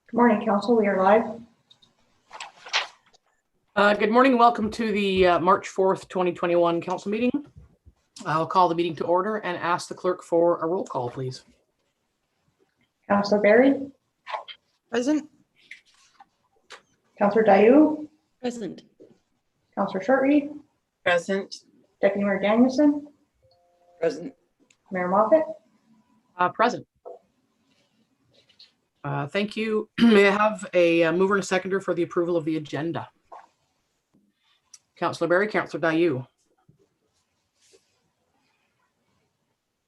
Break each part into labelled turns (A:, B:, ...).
A: Good morning, Council. We are live.
B: Good morning. Welcome to the March 4th, 2021 Council meeting. I'll call the meeting to order and ask the clerk for a roll call, please.
A: Councillor Berry.
C: Present.
A: Councillor Dayu.
C: Present.
A: Councillor Shortreed.
C: Present.
A: Deputy Mayor Danielson.
C: Present.
A: Mayor Moffat.
B: Present. Thank you. May I have a mover and a seconder for the approval of the agenda? Councillor Berry, Councillor Dayu.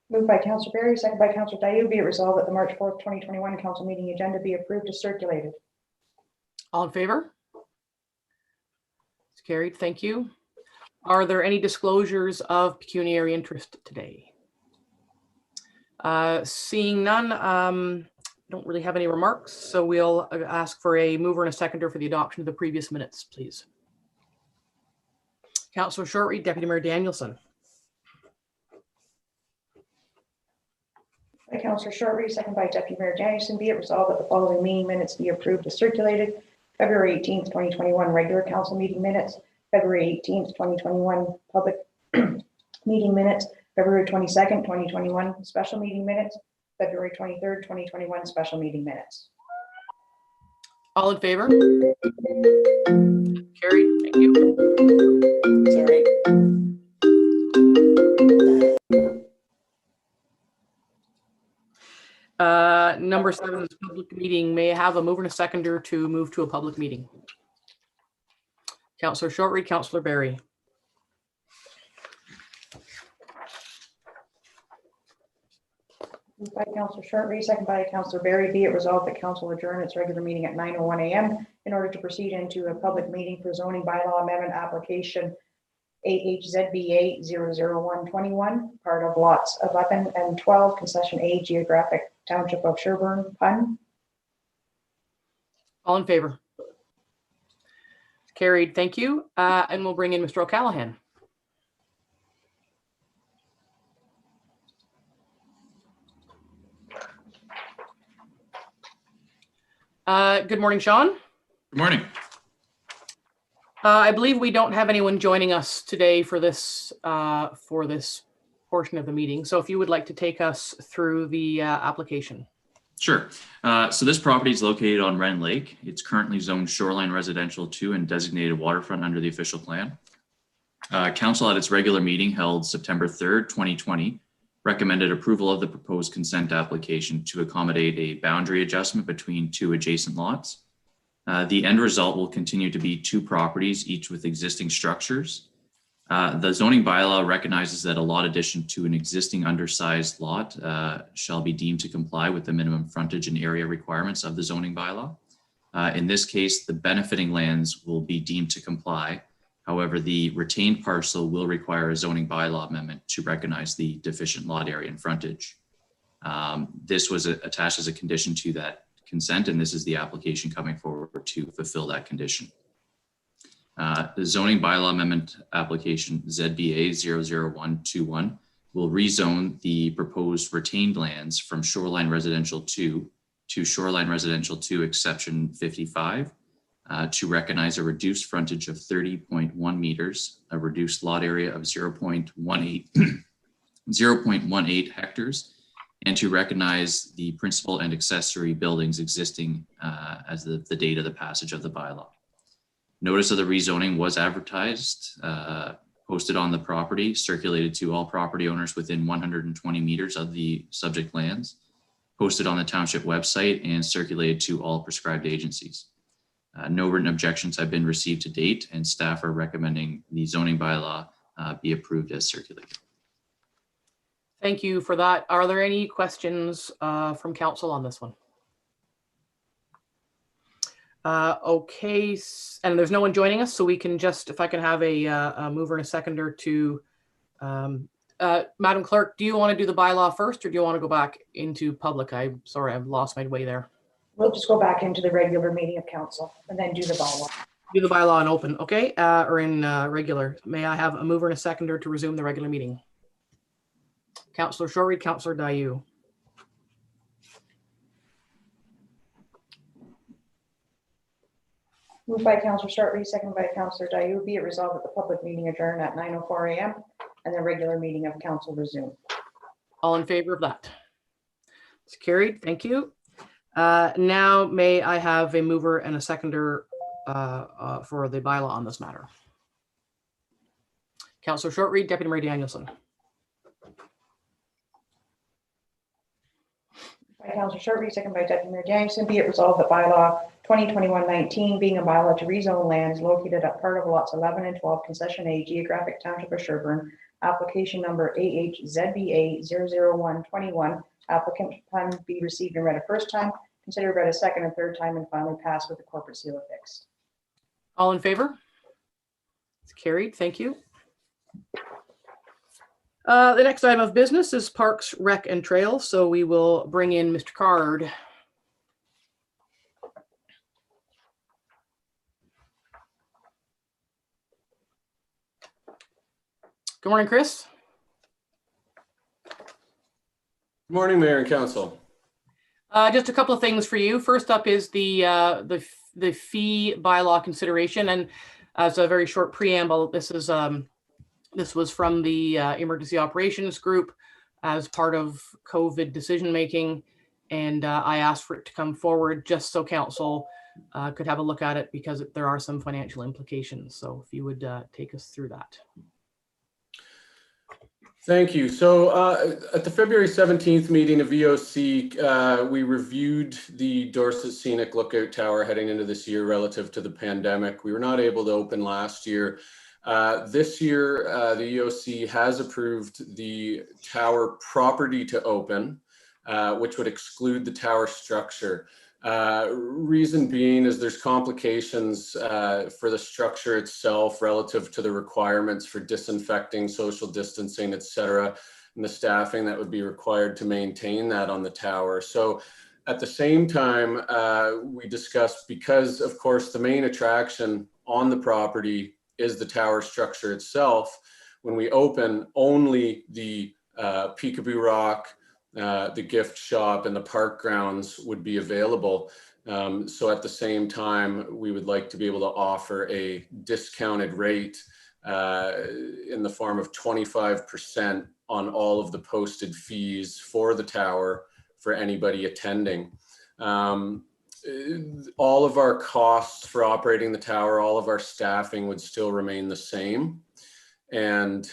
A: Moved by Councillor Berry, second by Councillor Dayu. Be it resolved that the March 4th, 2021 Council meeting agenda be approved as circulated.
B: All in favor? It's carried. Thank you. Are there any disclosures of pecuniary interest today? Seeing none, don't really have any remarks, so we'll ask for a mover and a seconder for the adoption of the previous minutes, please. Councillor Shortreed, Deputy Mayor Danielson.
A: By Councillor Shortreed, second by Deputy Mayor Danielson. Be it resolved that the following meeting minutes be approved as circulated. February 18th, 2021 regular Council meeting minutes. February 18th, 2021 public meeting minutes. February 22nd, 2021 special meeting minutes. February 23rd, 2021 special meeting minutes.
B: All in favor? Carried. Thank you.
C: Sorry.
B: Number 7 is public meeting. May I have a mover and a seconder to move to a public meeting? Councillor Shortreed, Councillor Berry.
A: Moved by Councillor Shortreed, second by Councillor Berry. Be it resolved that Council adjourn its regular meeting at 9:01 a.m. in order to proceed into a public meeting for zoning bylaw amendment application AHZBA 00121, part of lots 11 and 12, concession A, geographic Township of Sherburne, PUN.
B: All in favor? Carried. Thank you. And we'll bring in Mr. O'Callaghan. Good morning, Sean.
D: Good morning.
B: I believe we don't have anyone joining us today for this portion of the meeting. So if you would like to take us through the application.
D: Sure. So this property is located on Wren Lake. It's currently zoned shoreline residential 2 and designated waterfront under the official plan. Council at its regular meeting held September 3rd, 2020, recommended approval of the proposed consent application to accommodate a boundary adjustment between 2 adjacent lots. The end result will continue to be 2 properties, each with existing structures. The zoning bylaw recognizes that a lot addition to an existing undersized lot shall be deemed to comply with the minimum frontage and area requirements of the zoning bylaw. In this case, the benefiting lands will be deemed to comply. However, the retained parcel will require a zoning bylaw amendment to recognize the deficient lot area and frontage. This was attached as a condition to that consent, and this is the application coming forward to fulfill that condition. The zoning bylaw amendment application ZBA 00121 will rezone the proposed retained lands from shoreline residential 2 to shoreline residential 2 exception 55 to recognize a reduced frontage of 30.1 meters, a reduced lot area of 0.18 hectares, and to recognize the principal and accessory buildings existing as the date of the passage of the bylaw. Notice of the rezoning was advertised, posted on the property, circulated to all property owners within 120 meters of the subject lands, posted on the township website, and circulated to all prescribed agencies. No written objections have been received to date, and staff are recommending the zoning bylaw be approved as circulated.
B: Thank you for that. Are there any questions from council on this one? Okay, and there's no one joining us, so we can just, if I can have a mover and a seconder to, Madam Clerk, do you want to do the bylaw first, or do you want to go back into public? I'm sorry, I've lost my way there.
A: We'll just go back into the regular meeting of Council and then do the bylaw.
B: Do the bylaw in open, okay, or in regular. May I have a mover and a seconder to resume the regular meeting? Councillor Shortreed, Councillor Dayu.
A: Moved by Councillor Sharply, seconded by Councillor Dayu. Be it resolved that the public meeting adjourn at 9:04 a.m. and the regular meeting of council resume.
B: All in favor of that? It's carried. Thank you. Now may I have a mover and a seconder for the bylaw on this matter? Councillor Shortreed, Deputy Mayor Danielson.
A: By Councillor Sharply, seconded by Deputy Mayor Danielson. Be it resolved that bylaw 2021-19 being a bylaw to rezone lands located at part of lots 11 and 12, concession A, geographic township of Sherburne, application number AHZBA 00121, applicant plan be received and read a first time, considered read a second and third time, and finally passed with the corporate seal affixed.
B: All in favor? It's carried. Thank you. The next item of business is Parks, Rec, and Trails. So we will bring in Mr. Card. Good morning, Chris.
E: Good morning, Mayor and Council.
B: Just a couple of things for you. First up is the fee bylaw consideration, and as a very short preamble, this was from the emergency operations group as part of COVID decision making, and I asked for it to come forward just so council could have a look at it because there are some financial implications. So if you would take us through that.
E: Thank you. So at the February 17th meeting of EOC, we reviewed the Dorset Scenic Lookout Tower heading into this year relative to the pandemic. We were not able to open last year. This year, the EOC has approved the tower property to open, which would exclude the tower structure. Reason being is there's complications for the structure itself relative to the requirements for disinfecting, social distancing, et cetera, and the staffing that would be required to maintain that on the tower. So at the same time, we discussed, because of course the main attraction on the property is the tower structure itself, when we open, only the Peekaboo Rock, the gift shop, and the park grounds would be available. So at the same time, we would like to be able to offer a discounted rate in the form of 25% on all of the posted fees for the tower for anybody attending. All of our costs for operating the tower, all of our staffing would still remain the same. And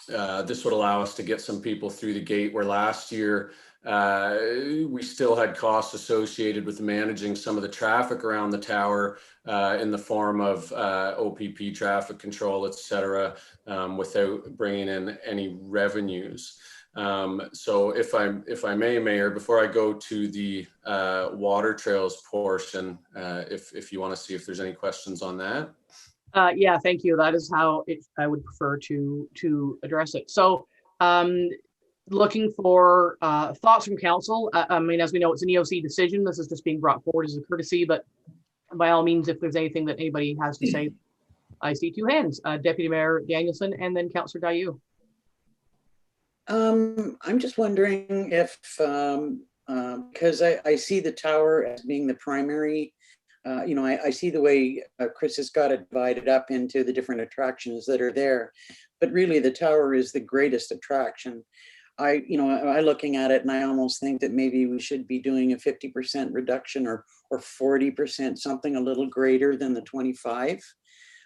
E: this would allow us to get some people through the gate, where last year we still had costs associated with managing some of the traffic around the tower in the form of OPP traffic control, et cetera, without bringing in any revenues. So if I may, Mayor, before I go to the water trails portion, if you want to see if there's any questions on that.
B: Yeah, thank you. That is how I would prefer to address it. So looking for thoughts from council. I mean, as we know, it's an EOC decision. This is just being brought forward as a courtesy, but by all means, if there's anything that anybody has to say, I see two hands, Deputy Mayor Danielson and then Councillor Dayu.
C: I'm just wondering if, because I see the tower as being the primary, I see the way Chris has got it divided up into the different attractions that are there, but really the tower is the greatest attraction. I looking at it and I almost think that maybe we should be doing a 50% reduction or 40%, something a little greater than the 25.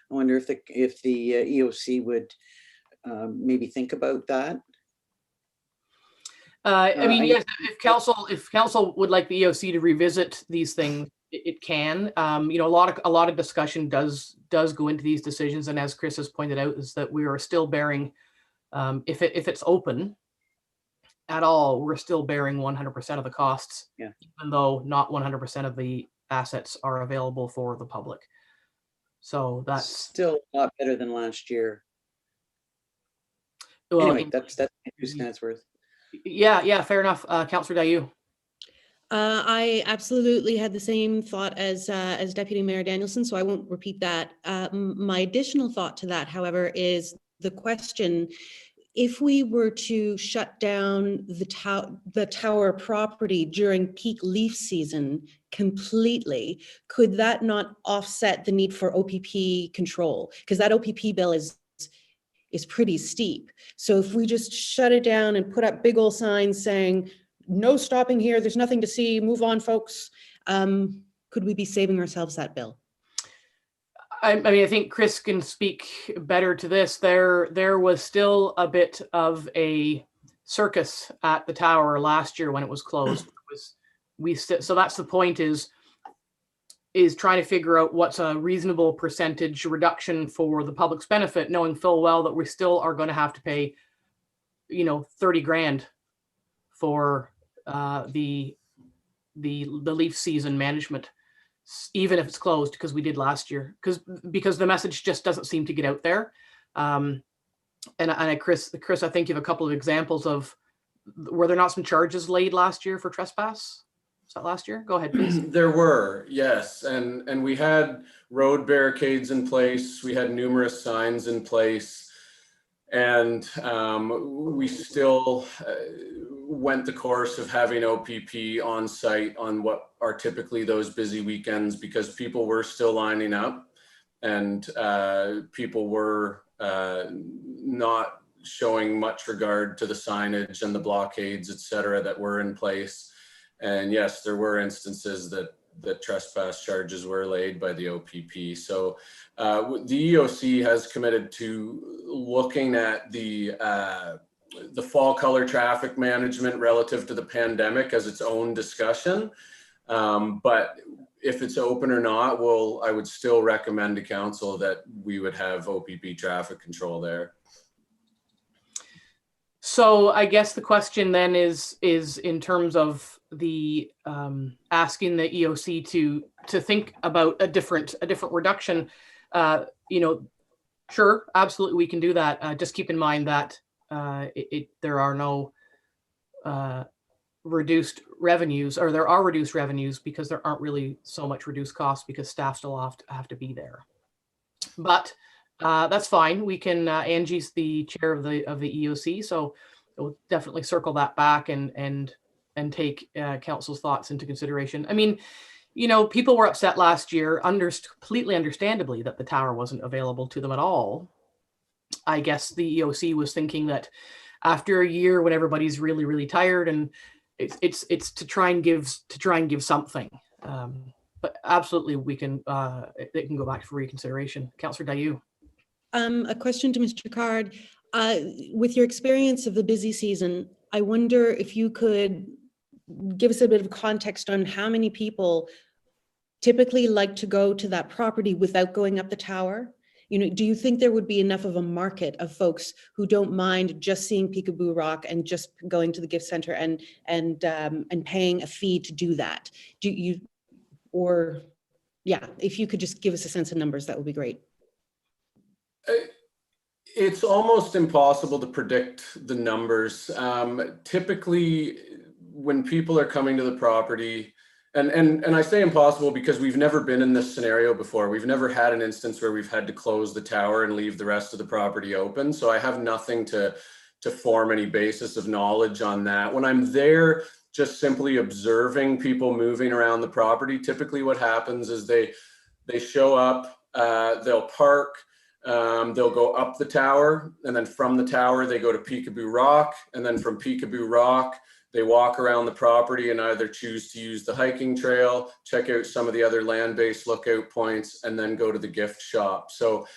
C: I wonder if the EOC would maybe think about that.
B: I mean, yes, if council would like the EOC to revisit these things, it can. A lot of discussion does go into these decisions, and as Chris has pointed out, is that we are still bearing, if it's open at all, we're still bearing 100% of the costs,
C: yeah,
B: even though not 100% of the assets are available for the public. So that's
C: still a lot better than last year.
B: Well,
C: anyway, that's 2 cents worth.
B: Yeah, fair enough. Councillor Dayu.
F: I absolutely had the same thought as Deputy Mayor Danielson, so I won't repeat that. My additional thought to that, however, is the question, if we were to shut down the tower property during peak leaf season completely, could that not offset the need for OPP control? Because that OPP bill is pretty steep. So if we just shut it down and put up big old signs saying, no stopping here, there's nothing to see, move on, folks, could we be saving ourselves that bill?
B: I mean, I think Chris can speak better to this. There was still a bit of a circus at the tower last year when it was closed. So that's the point, is trying to figure out what's a reasonable percentage reduction for the public's benefit, knowing full well that we still are going to have to pay, 30 grand for the leaf season management, even if it's closed, because we did last year, because the message just doesn't seem to get out there. And Chris, I think you have a couple of examples of, were there not some charges laid last year for trespass? Was that last year? Go ahead, please.
E: There were, yes. And we had road barricades in place. We had numerous signs in place. And we still went the course of having OPP on site on what are typically those busy weekends, because people were still lining up, and people were not showing much regard to the signage and the blockades, et cetera, that were in place. And yes, there were instances that trespass charges were laid by the OPP. So the EOC has committed to looking at the fall color traffic management relative to the pandemic as its own discussion. But if it's open or not, I would still recommend to council that we would have OPP traffic control there.
B: So I guess the question then is in terms of the asking the EOC to think about a different reduction. Sure, absolutely, we can do that. Just keep in mind that there are no reduced revenues, or there are reduced revenues because there aren't really so much reduced costs, because staff still have to be there. But that's fine. We can, Angie's the chair of the EOC, so we'll definitely circle that back and take council's thoughts into consideration. I mean, people were upset last year, completely understandably, that the tower wasn't available to them at all. I guess the EOC was thinking that after a year, when everybody's really, really tired, and it's to try and give something. But absolutely, we can. It can go back for reconsideration. Councillor Dayu.
F: A question to Mr. Card. With your experience of the busy season, I wonder if you could give us a bit of context on how many people typically like to go to that property without going up the tower. Do you think there would be enough of a market of folks who don't mind just seeing Peekaboo Rock and just going to the gift center and paying a fee to do that? If you could just give us a sense of numbers, that would be great.
E: It's almost impossible to predict the numbers. Typically, when people are coming to the property, and I say impossible because we've never been in this scenario before. We've never had an instance where we've had to close the tower and leave the rest of the property open. So I have nothing to form any basis of knowledge on that. When I'm there, just simply observing people moving around the property, typically what happens is they show up, they'll park, they'll go up the tower, and then from the tower they go to Peekaboo Rock, and then from Peekaboo Rock they walk around the property and either choose to use the hiking trail, check out some of the other land-based lookout points, and then go to the gift shop. So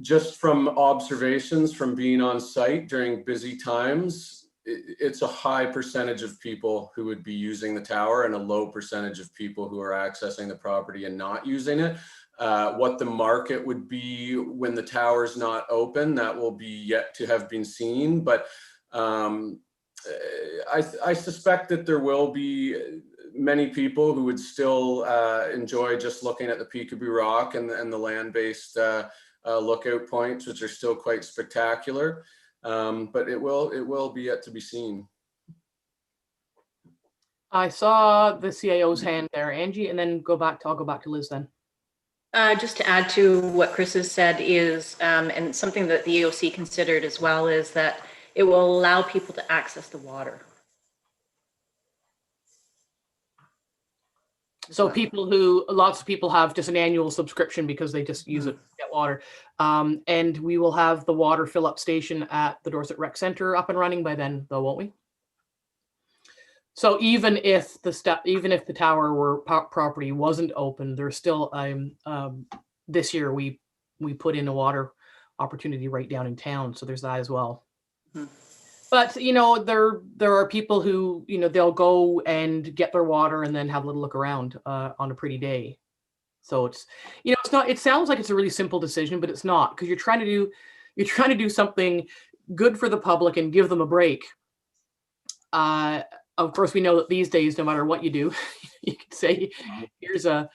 E: just from observations from being on site during busy times, it's a high percentage of people who would be using the tower and a low percentage of people who are accessing the property and not using it. What the market would be when the tower is not open, that will be yet to have been seen. But I suspect that there will be many people who would still enjoy just looking at the Peekaboo Rock and the land-based lookout points, which are still quite spectacular. But it will be yet to be seen.
B: I saw the CAO's hand there, Angie, and then I'll go back to Liz then.
G: Just to add to what Chris has said is, and something that the EOC considered as well, is that it will allow people to access the water.
B: So lots of people have just an annual subscription because they just use it to get water. And we will have the water fill up station at the Dorset Rec Center up and running by then, though, won't we? So even if the tower property wasn't open, there's still this year we put in a water opportunity right down in town. So there's that as well.
G: Mhm.
B: But there are people who they'll go and get their water and then have a little look around on a pretty day. So it's it's not. It sounds like it's a really simple decision, but it's not, because you're trying to do something good for the public and give them a break. Of course, we know that these days, no matter what you do, you can say, "Here's a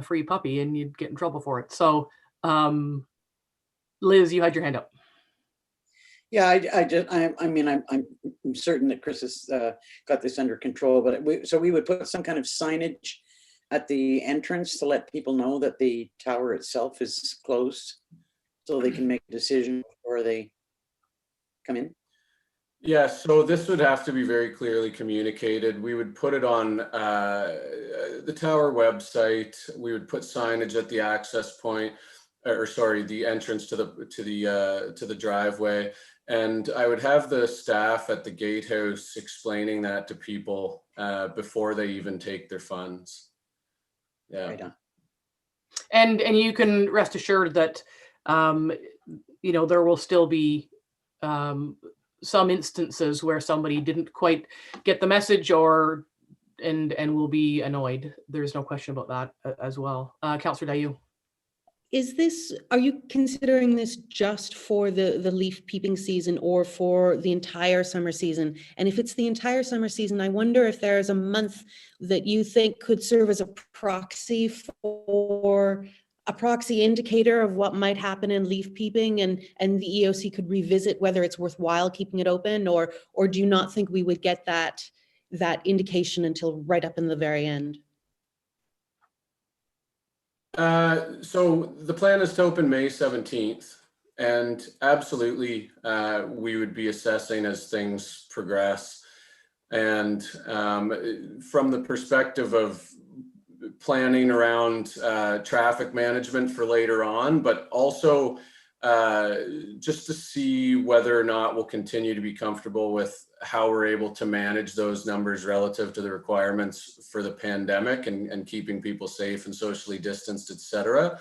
B: free puppy," and you'd get in trouble for it. So, Liz, you had your hand up.
C: Yeah, I'm certain that Chris has got this under control, but we would put some kind of signage at the entrance to let people know that the tower itself is closed, so they can make a decision before they come in.
E: Yeah, so this would have to be very clearly communicated. We would put it on the tower website. We would put signage at the access point, or sorry, the entrance to the driveway. And I would have the staff at the gatehouse explaining that to people before they even take their funds. Yeah.
C: Right on.
B: And you can rest assured that there will still be some instances where somebody didn't quite get the message and will be annoyed. There's no question about that as well. Councillor Dayu.
F: Are you considering this just for the leaf peeping season or for the entire summer season? And if it's the entire summer season, I wonder if there's a month that you think could serve as a proxy indicator of what might happen in leaf peeping, and the EOC could revisit whether it's worthwhile keeping it open, or do you not think we would get that indication until right up in the very end?
E: So the plan is to open May 17th, and absolutely we would be assessing as things progress. And from the perspective of planning around traffic management for later on, but also just to see whether or not we'll continue to be comfortable with how we're able to manage those numbers relative to the requirements for the pandemic and keeping people safe and socially distanced, et cetera.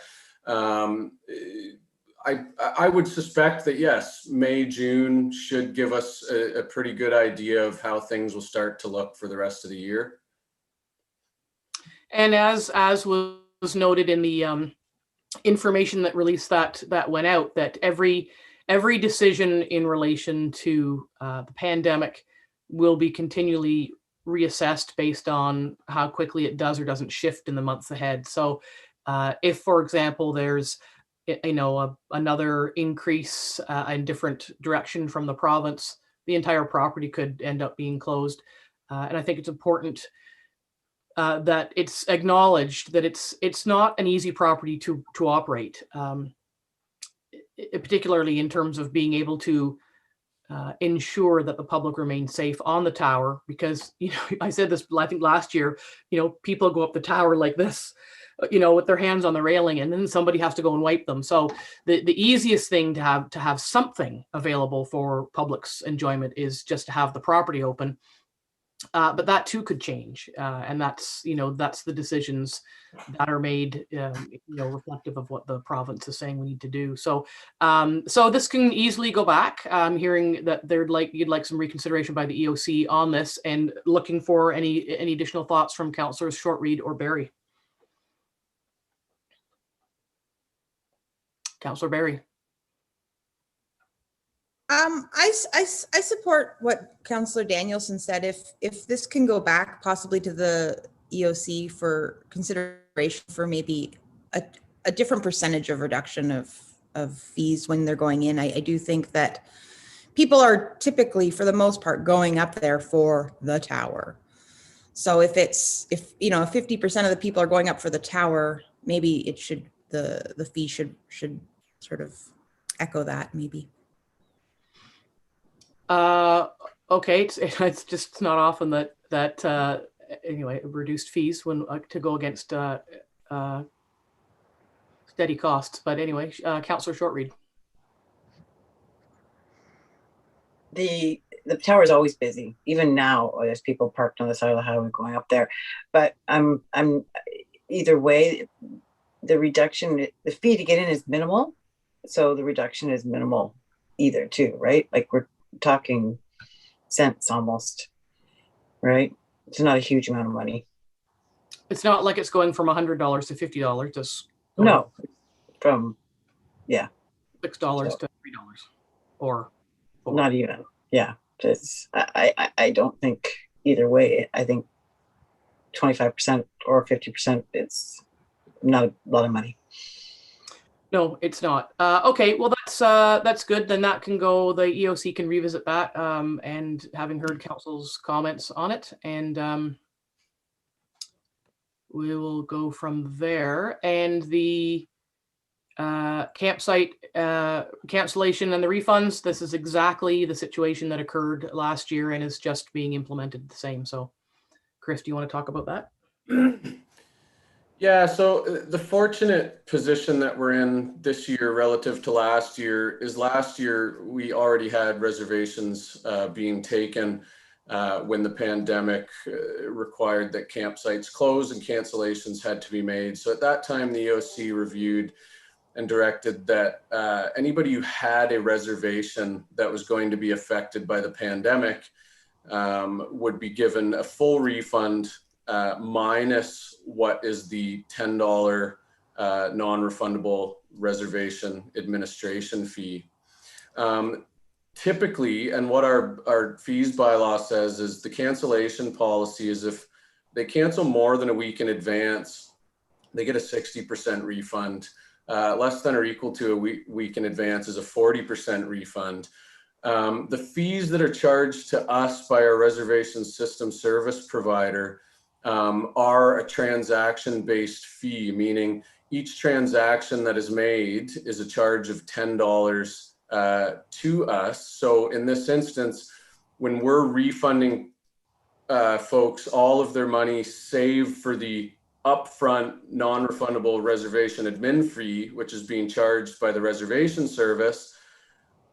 E: I would suspect that yes, May, June should give us a pretty good idea of how things will start to look for the rest of the year.
B: And as was noted in the information that released that went out, that every decision in relation to the pandemic will be continually reassessed based on how quickly it does or doesn't shift in the months ahead. So if, for example, there's another increase in different direction from the province, the entire property could end up being closed. And I think it's important that it's acknowledged that it's not an easy property to operate, particularly in terms of being able to ensure that the public remains safe on the tower. Because I said this, I think last year, people go up the tower like this, with their hands on the railing, and then somebody has to go and wipe them. So the easiest thing to have something available for public's enjoyment is just to have the property open. But that too could change, and that's the decisions that are made, reflective of what the province is saying we need to do. So, so this can easily go back. I'm hearing that you'd like some reconsideration by the EOC on this, and looking for any additional thoughts from Councillors Shortreed or Barry. Councillor Barry.
H: I support what Councillor Danielson said. If this can go back possibly to the EOC for consideration for maybe a different percentage of reduction of fees when they're going in, I do think that people are typically, for the most part, going up there for the tower. So if 50% of the people are going up for the tower, maybe the fee should sort of echo that maybe.
B: Okay, it's just not often that anyway, reduced fees when to go against steady costs. But anyway, Councillor Shortreed.
I: The tower is always busy. Even now, there's people parked on the side of the highway going up there. But I'm either way, the reduction, the fee to get in is minimal, so the reduction is minimal either too, right? Like we're talking cents almost, right? It's not a huge amount of money.
B: It's not like it's going from $100 to $50. Just
I: No, from
B: $6
I: So-
B: to $3 or $4.
I: not even. Yeah, it's I don't think either way. I think 25% or 50%. It's not a lot of money.
B: No, it's not. Okay, well that's good. Then that can go. The EOC can revisit that. And having heard council's comments on it, and we will go from there. And the campsite cancellation and the refunds. This is exactly the situation that occurred last year and is just being implemented the same. So, Chris, do you want to talk about that?
E: Yeah, so the fortunate position that we're in this year relative to last year is last year we already had reservations being taken when the pandemic required that campsites close and cancellations had to be made. So at that time, the EOC reviewed and directed that anybody who had a reservation that was going to be affected by the pandemic would be given a full refund minus what is the $10 non-refundable reservation administration fee. Typically, and what our fees bylaw says is the cancellation policy is if they cancel more than a week in advance, they get a 60% refund. Less than or equal to a week in advance is a 40% refund. The fees that are charged to us by our reservation system service provider are a transaction-based fee, meaning each transaction that is made is a charge of $10 to us. So in this instance, when we're refunding folks all of their money save for the upfront non-refundable reservation admin fee, which is being charged by the reservation service,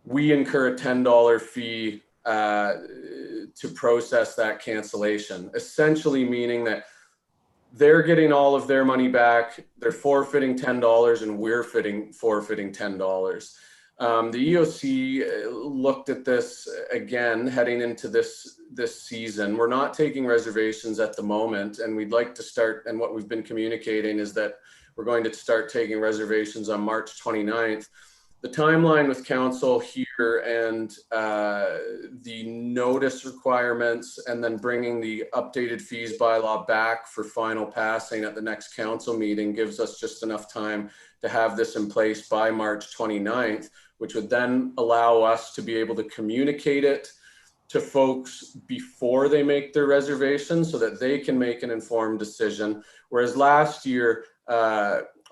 E: we incur a $10 fee to process that cancellation, essentially meaning that they're getting all of their money back, they're forfeiting $10 and we're forfeiting $10. The EOC looked at this again, heading into this season. We're not taking reservations at the moment, and we'd like to start, and what we've been communicating is that we're going to start taking reservations on March 29th. The timeline with council here and the notice requirements and then bringing the updated fees bylaw back for final passing at the next council meeting gives us just enough time to have this in place by March 29th, which would then allow us to be able to communicate it to folks before they make their reservations so that they can make an informed decision. Whereas last year,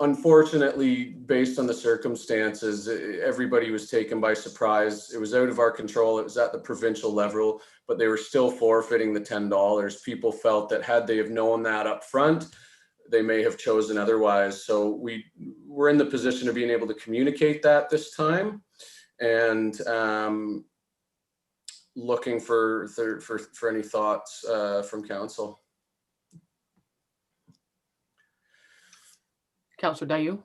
E: unfortunately, based on the circumstances, everybody was taken by surprise. It was out of our control. It was at the provincial level, but they were still forfeiting the $10. People felt that had they have known that up front, they may have chosen otherwise. So we're in the position of being able to communicate that this time, and looking for any thoughts from council.
B: Councillor Dayu?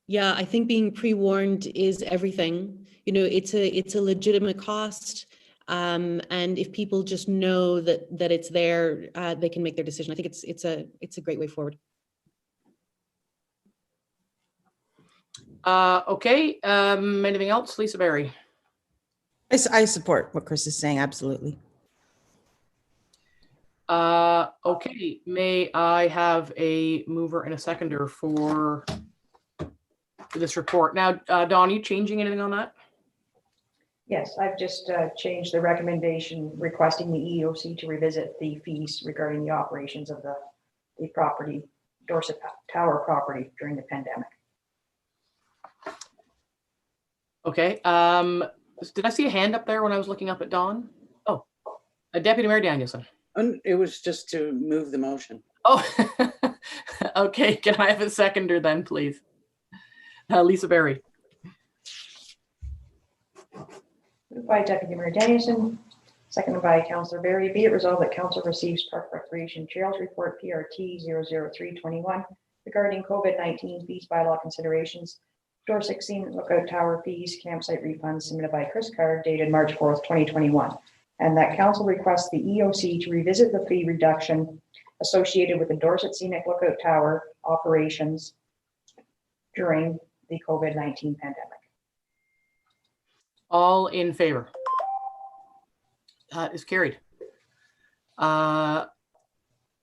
F: Yeah, I think being pre-warned is everything. You know, it's a legitimate cost. And if people just know that it's there, they can make their decision. I think it's a great way forward.
B: Okay, anything else? Lisa Berry?
H: I support what Chris is saying, absolutely.
B: Okay, may I have a mover and a seconder for this report? Now, Dawn, are you changing anything on that?
A: Yes, I've just changed the recommendation requesting the EOC to revisit the fees regarding the operations of the property, Dorset Tower property during the pandemic.
B: Okay, Did I see a hand up there when I was looking up at Dawn? Oh, Deputy Mayor Danielson.
C: And it was just to move the motion.
B: Oh, okay. Can I have a seconder then, please? Lisa Berry.
A: Moved by Deputy Mayor Danielson, seconded by Councillor Berry. Be it resolved that Council receives Park Recreation Trails Report PRT 00321 regarding COVID-19 fees bylaw considerations, Door 16 Lookout Tower fees, campsite refunds submitted by Chris Card dated March 4th, 2021. And that Council requests the EOC to revisit the fee reduction associated with the Dorset Scenic Lookout Tower operations during the COVID-19 pandemic.
B: All in favor? Is carried.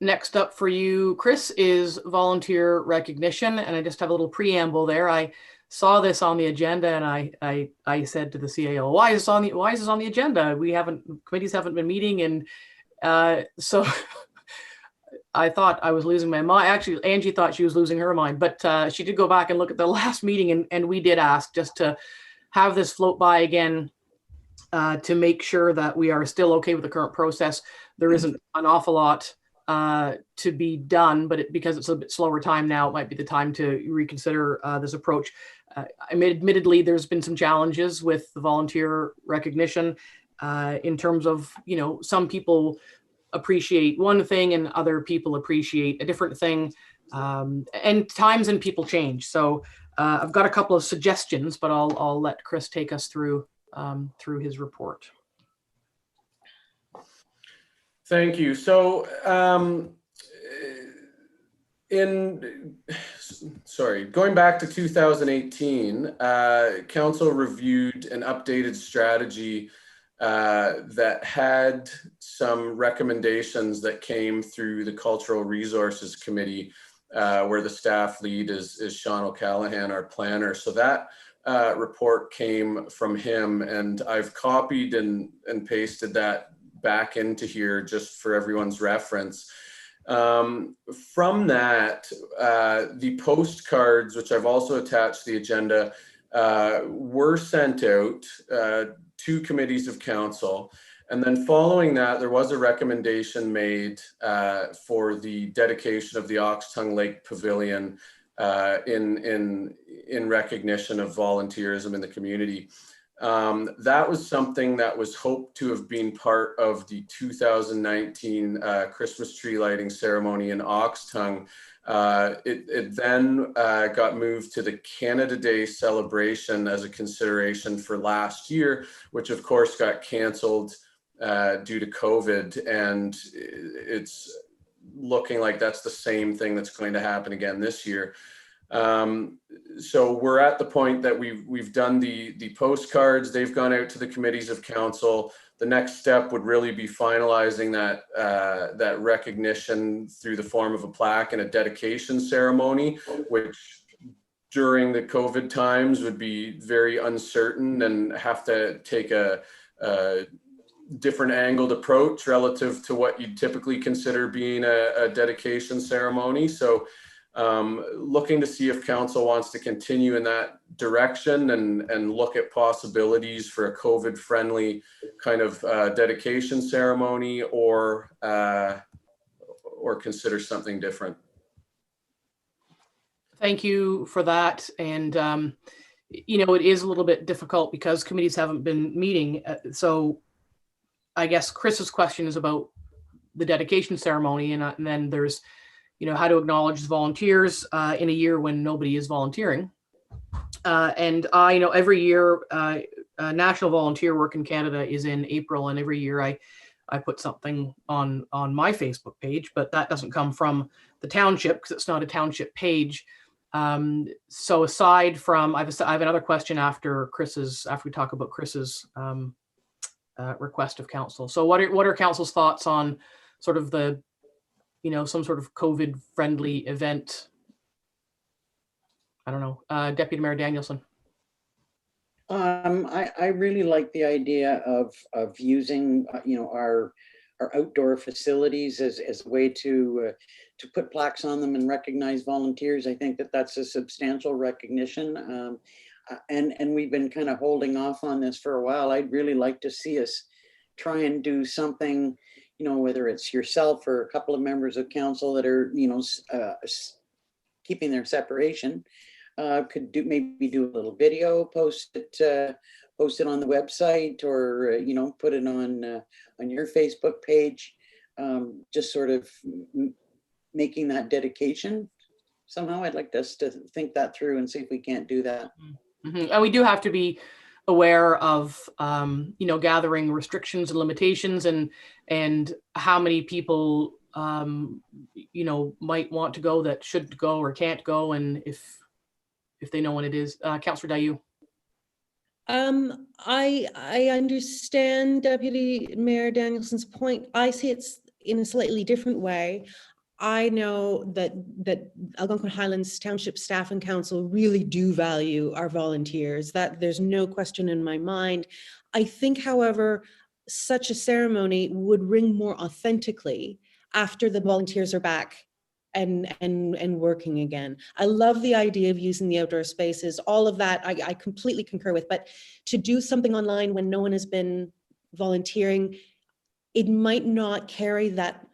B: Next up for you, Chris, is volunteer recognition. And I just have a little preamble there. I saw this on the agenda and I said to the CAO, why is this on the agenda? Committees haven't been meeting. And so I thought I was losing my mind. Actually, Angie thought she was losing her mind, but she did go back and look at the last meeting, and we did ask just to have this float by again to make sure that we are still okay with the current process. There isn't an awful lot to be done, but because it's a bit slower time now, it might be the time to reconsider this approach. Admittedly, there's been some challenges with the volunteer recognition in terms of, some people appreciate one thing and other people appreciate a different thing, and times and people change. So I've got a couple of suggestions, but I'll let Chris take us through his report.
E: Thank you. So going back to 2018, Council reviewed an updated strategy that had some recommendations that came through the Cultural Resources Committee, where the staff lead is Sean O'Callaghan, our planner. So that report came from him, and I've copied and pasted that back into here just for everyone's reference. From that, the postcards, which I've also attached to the agenda, were sent out to committees of council. And then following that, there was a recommendation made for the dedication of the Oxtongue Lake Pavilion in recognition of volunteerism in the community. That was something that was hoped to have been part of the 2019 Christmas tree lighting ceremony in Oxtongue. It then got moved to the Canada Day celebration as a consideration for last year, which of course got canceled due to COVID. And it's looking like that's the same thing that's going to happen again this year. So we're at the point that we've done the postcards. They've gone out to the committees of council. The next step would really be finalizing that recognition through the form of a plaque and a dedication ceremony, which during the COVID times would be very uncertain and have to take a different angled approach relative to what you'd typically consider being a dedication ceremony. So looking to see if council wants to continue in that direction and look at possibilities for a COVID friendly kind of dedication ceremony, or consider something different.
B: Thank you for that. And, it is a little bit difficult because committees haven't been meeting. So I guess Chris's question is about the dedication ceremony, and then there's how to acknowledge the volunteers in a year when nobody is volunteering. And every year, National Volunteer Work in Canada is in April, and every year I put something on my Facebook page, but that doesn't come from the township because it's not a township page. So aside from, I have another question after we talk about Chris's request of council. So what are council's thoughts on sort of the some sort of COVID friendly event? I don't know. Deputy Mayor Danielson.
C: I really like the idea of using our outdoor facilities as a way to put plaques on them and recognize volunteers. I think that's a substantial recognition. and we've been kind of holding off on this for a while. I'd really like to see us try and do something, you know, whether it's yourself or a couple of members of council that are, you know, keeping their separation, could maybe do a little video, post it on the website, or you know, put it on your Facebook page, just sort of making that dedication somehow. I'd like us to think that through and see if we can't do that.
B: Mm-hmm. And we do have to be aware of, you know, gathering restrictions and limitations, and how many people, you know, might want to go that should go or can't go, and if they know when it is. Councillor Dayu.
F: I understand Deputy Mayor Danielson's point. I see it in a slightly different way. I know that Algonquin Highlands Township staff and council really do value our volunteers. That there's no question in my mind. I think, however, such a ceremony would ring more authentically after the volunteers are back and working again. I love the idea of using the outdoor spaces, all of that I completely concur with, but to do something online when no one has been volunteering, it might not carry that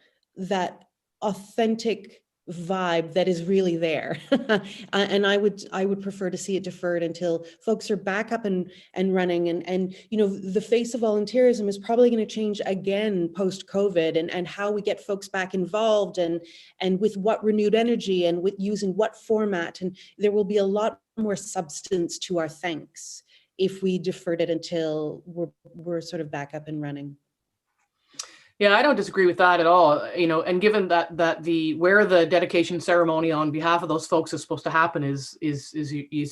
F: authentic vibe that is really there. And I would prefer to see it deferred until folks are back up and running, and you know, the face of volunteerism is probably going to change again post COVID, and how we get folks back involved, and with what renewed energy, and with using what format, and there will be a lot more substance to our thanks if we deferred it until we're sort of back up and running.
B: Yeah, I don't disagree with that at all. You know, and given that where the dedication ceremony on behalf of those folks is supposed to happen is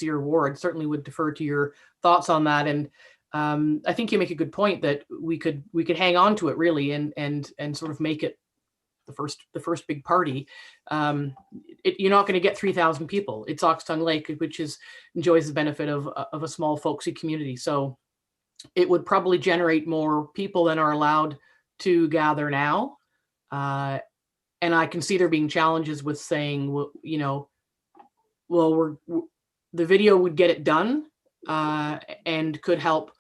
B: your ward, certainly would defer to your thoughts on that. And I think you make a good point that we could hang on to it really, and sort of make it the first big party. You're not going to get 3,000 people. It's Oxtongue Lake, which enjoys the benefit of a small folksy community. So it would probably generate more people than are allowed to gather now. And I can see there being challenges with saying, well, you know, well, the video would get it done, and could help,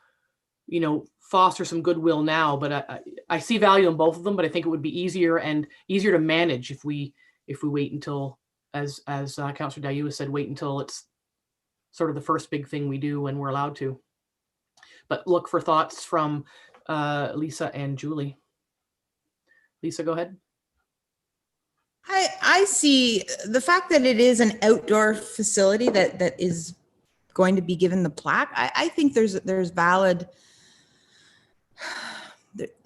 B: you know, foster some goodwill now. But I see value in both of them, but I think it would be easier to manage if we wait until, as Councillor Dayu has said, wait until it's sort of the first big thing we do when we're allowed to. But look for thoughts from Lisa and Julie. Lisa, go ahead.
H: I see the fact that it is an outdoor facility that is going to be given the plaque. I think there's valid.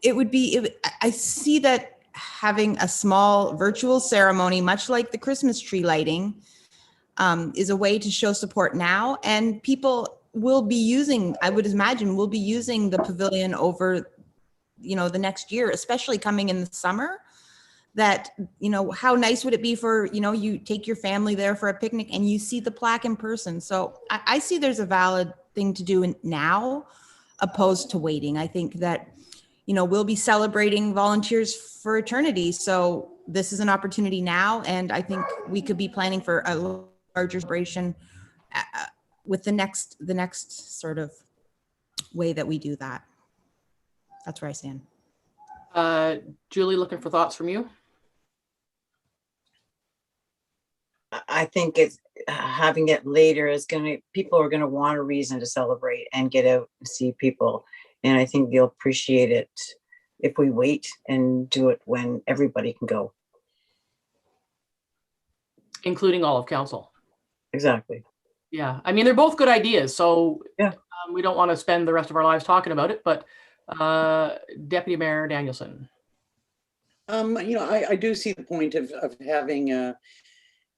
H: It would be. I see that having a small virtual ceremony, much like the Christmas tree lighting, is a way to show support now, and people will be using. I would imagine will be using the pavilion over, you know, the next year, especially coming in the summer. That, you know, how nice would it be for, you know, you take your family there for a picnic and you see the plaque in person. So I see there's a valid thing to do now, opposed to waiting. I think that, you know, we'll be celebrating volunteers for eternity. So this is an opportunity now, and I think we could be planning for a larger celebration with the next sort of way that we do that. That's where I stand.
B: Julie, looking for thoughts from you.
I: I think it's having it later is people are going to want a reason to celebrate and get out and see people. And I think they'll appreciate it if we wait and do it when everybody can go.
B: Including all of council.
I: Exactly.
B: Yeah, I mean, they're both good ideas. So
I: yeah,
B: we don't want to spend the rest of our lives talking about it, but Deputy Mayor Danielson.
C: You know, I do see the point of having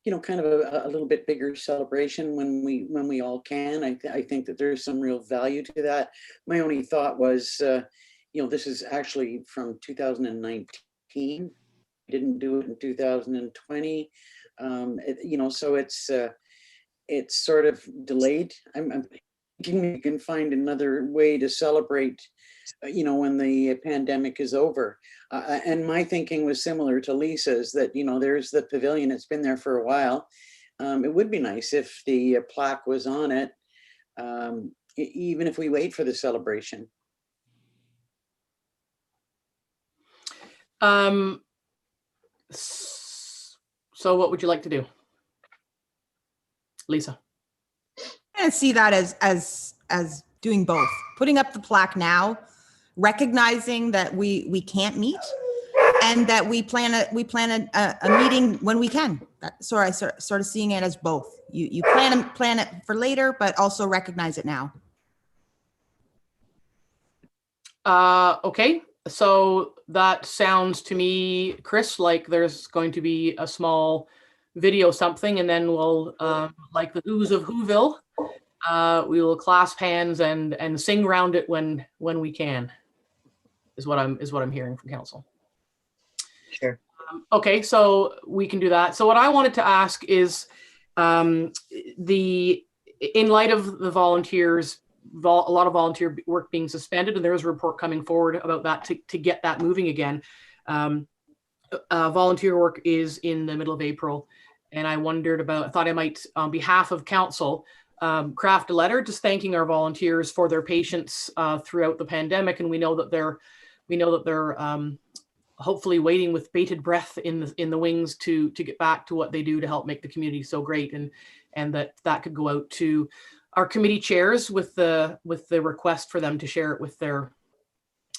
C: you know, kind of a little bit bigger celebration when we all can. I think that there's some real value to that. My only thought was, you know, this is actually from 2019. Didn't do it in 2020. You know, so it's sort of delayed. I'm thinking we can find another way to celebrate, you know, when the pandemic is over. And my thinking was similar to Lisa's, that, you know, there's the pavilion, it's been there for a while. It would be nice if the plaque was on it, even if we wait for the celebration.
B: So what would you like to do? Lisa?
H: I see that as doing both, putting up the plaque now, recognizing that we can't meet, and that we plan a meeting when we can. So I sort of seeing it as both. You plan it for later, but also recognize it now.
B: Okay, so that sounds to me, Chris, like there's going to be a small video something, and then we'll, like the Ooze of Whoville, we will clasp hands and sing around it when we can, is what I'm hearing from council.
I: Sure.
B: Okay, so we can do that. So what I wanted to ask is, in light of the volunteers, a lot of volunteer work being suspended, and there is a report coming forward about that to get that moving again. Volunteer work is in the middle of April, and I thought I might, on behalf of council, craft a letter just thanking our volunteers for their patience throughout the pandemic, and we know that they're hopefully waiting with bated breath in the wings to get back to what they do to help make the community so great, and that could go out to our committee chairs with the request for them to share it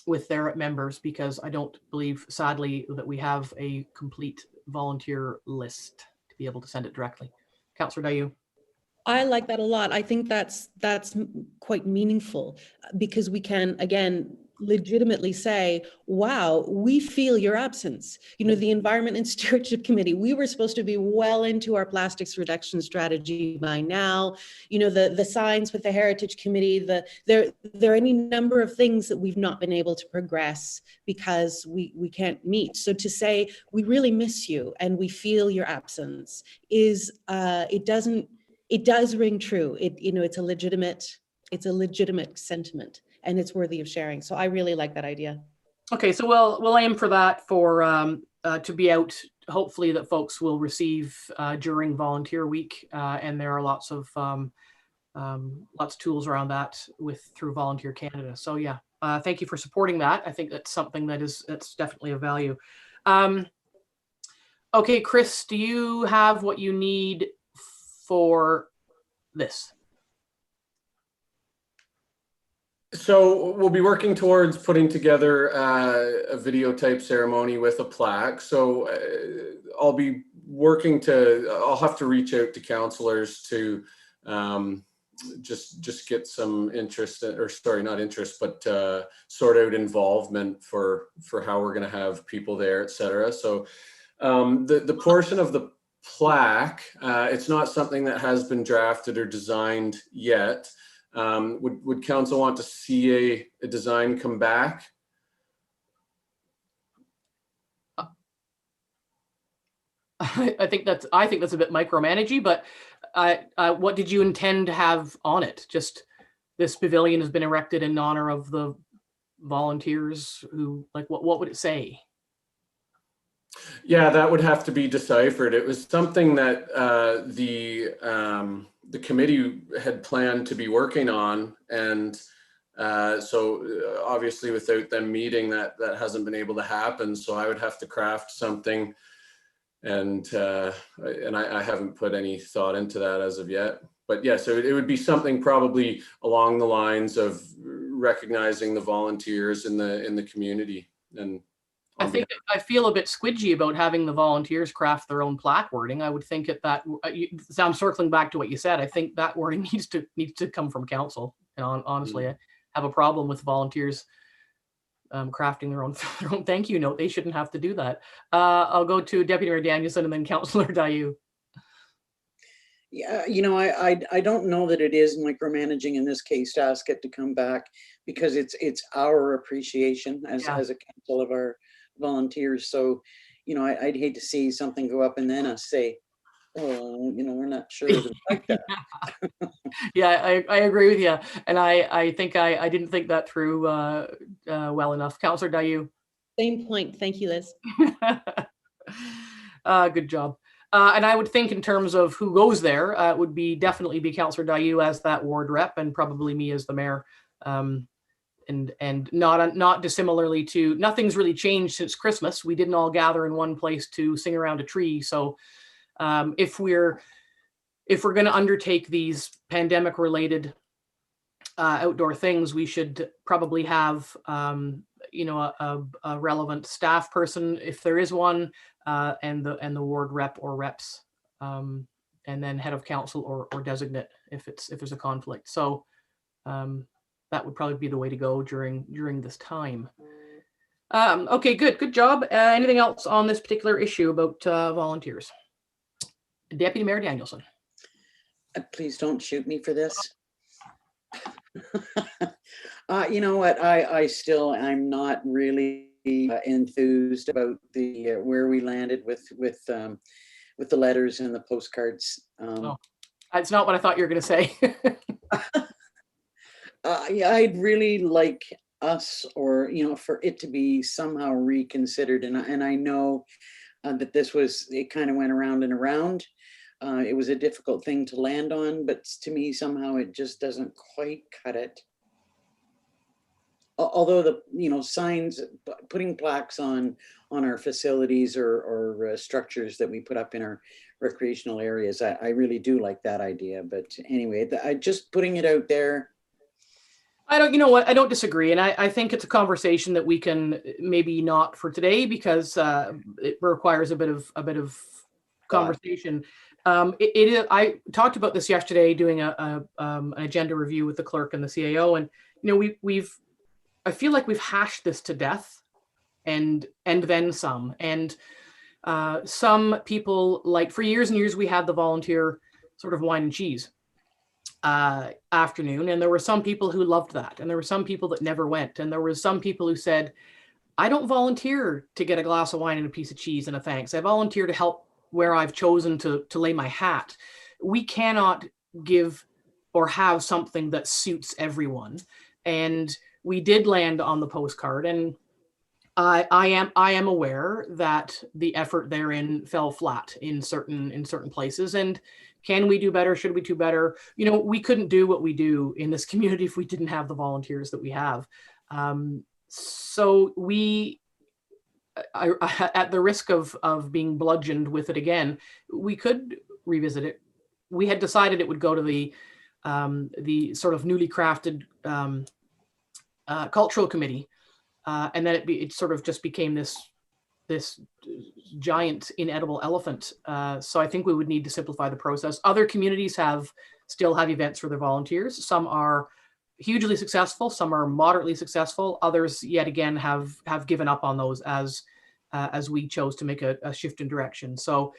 B: with their members, because I don't believe, sadly, that we have a complete volunteer list to be able to send it directly. Councillor Dayu.
F: I like that a lot. I think that's quite meaningful, because we can, again, legitimately say, wow, we feel your absence. You know, the Environment and Stewardship Committee, we were supposed to be well into our plastics reduction strategy by now. You know, the signs with the Heritage Committee, there are any number of things that we've not been able to progress because we can't meet. So to say, we really miss you and we feel your absence is, it does ring true. It's a legitimate sentiment, and it's worthy of sharing. So I really like that idea.
B: Okay, so we'll aim for that to be out. Hopefully that folks will receive during Volunteer Week, and there are lots of tools around that through Volunteer Canada. So yeah, thank you for supporting that. I think that's something that's definitely of value. Okay, Chris, do you have what you need for this?
E: So we'll be working towards putting together a video type ceremony with a plaque. So I'll be working I'll have to reach out to councillors to just get some interest, or sorry, not interest, but sort out involvement for how we're going to have people there, etc. So the portion of the plaque, it's not something that has been drafted or designed yet. Would council want to see a design come back?
B: I think that's a bit micromanagey, but what did you intend to have on it? Just this pavilion has been erected in honor of the volunteers who, like, what would it say?
E: Yeah, that would have to be deciphered. It was something that the committee had planned to be working on, and so obviously without them meeting, that hasn't been able to happen. So I would have to craft something, and I haven't put any thought into that as of yet. But yeah, so it would be something probably along the lines of recognizing the volunteers in the community. And
B: I feel a bit squidgy about having the volunteers craft their own plaque wording. I would think so I'm circling back to what you said. I think that wording needs to come from council. And honestly, I have a problem with volunteers crafting their own thank you note. They shouldn't have to do that. I'll go to Deputy Mayor Danielson and then Councillor Dayu.
C: Yeah, I don't know that it is micromanaging in this case to ask it to come back, because it's our appreciation as a council of our volunteers. So, I'd hate to see something go up and then us say, oh, we're not sure we like that.
B: Yeah, I agree with you. And I think I didn't think that through well enough. Councillor Dayu.
F: Same point. Thank you, Liz.
B: Good job. And I would think in terms of who goes there, it would be definitely be Councillor Dayu as that ward rep, and probably me as the mayor. And not dissimilarly to, nothing's really changed since Christmas. We didn't all gather in one place to sing around a tree. So if we're going to undertake these pandemic related outdoor things, we should probably have a relevant staff person, if there is one, and the ward rep or reps, and then head of council or designate if there's a conflict. So that would probably be the way to go during this time. Okay, good job. Anything else on this particular issue about volunteers? Deputy Mayor Danielson.
C: Please don't shoot me for this. You know what? I'm not really enthused about the where we landed with the letters and the postcards.
B: That's not what I thought you were going to say.
C: Yeah, I'd really like us, or for it to be somehow reconsidered. And I know that it kind of went around and around. It was a difficult thing to land on, but to me, somehow it just doesn't quite cut it. Although the signs, putting plaques on our facilities or structures that we put up in our recreational areas, I really do like that idea. But anyway, I just putting it out there.
B: I don't disagree. And I think it's a conversation that we can maybe not for today, because it requires a bit of conversation. I talked about this yesterday doing an agenda review with the clerk and the CAO, and I feel like we've hashed this to death and then some. And some people, like for years and years, we had the volunteer sort of wine and cheese afternoon. And there were some people who loved that. And there were some people that never went. And there were some people who said, I don't volunteer to get a glass of wine and a piece of cheese and a thanks. I volunteer to help where I've chosen to lay my hat. We cannot give or have something that suits everyone. And we did land on the postcard, and I am aware that the effort therein fell flat in certain places. And can we do better? Should we do better? We couldn't do what we do in this community if we didn't have the volunteers that we have. So at the risk of being bludgeoned with it again, we could revisit it. We had decided it would go to the sort of newly crafted cultural committee, and then it sort of just became this giant inedible elephant. So I think we would need to simplify the process. Other communities still have events for their volunteers. Some are hugely successful, some are moderately successful. Others, yet again, have given up on those as we chose to make a shift in direction. So